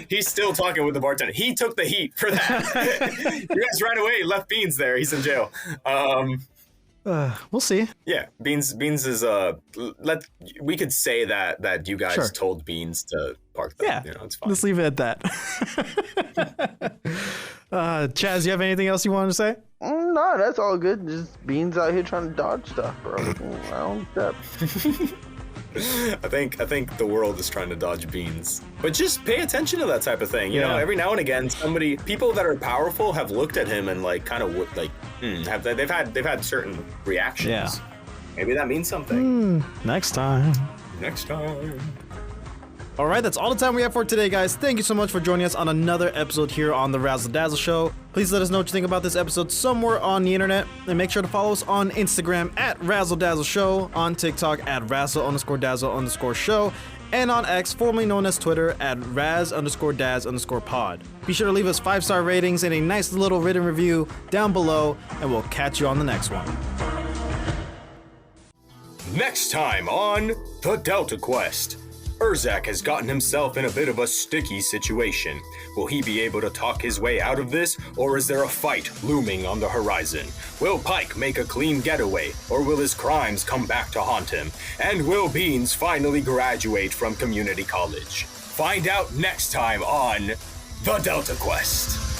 He's still talking with the bartender. He took the heat for that. You guys ran away, left Beans there. He's in jail.
We'll see.
Yeah, Beans is we could say that you guys told Beans to park them.
Yeah,
you know, it's fine.
Let's leave it at that. Chaz, you have anything else you wanted to say?
No, that's all good. Just Beans out here trying to dodge stuff, bro. Round step.
I think the world is trying to dodge Beans, but just pay attention to that type of thing. You know, every now and again, people that are powerful have looked at him and like kind of like they've had certain reactions.
Yeah,
maybe that means something.
Next time. All right, that's all the time we have for today, guys. Thank you so much for joining us on another episode here on the Razzle Dazzle Show. Please let us know what you think about this episode somewhere on the internet. And make sure to follow us on Instagram at Razzle Dazzle Show, on TikTok at Razzle_Dazzle_Show, and on X, formerly known as Twitter, at Raz_Daz_Pod. Be sure to leave us 5-star ratings and a nice little written review down below, and we'll catch you on the next one.
Next time on The Delta Quest. Urzak has gotten himself in a bit of a sticky situation. Will he be able to talk his way out of this, or is there a fight looming on the horizon? Will Pike make a clean getaway, or will his crimes come back to haunt him? And will Beans finally graduate from community college? Find out next time on The Delta Quest.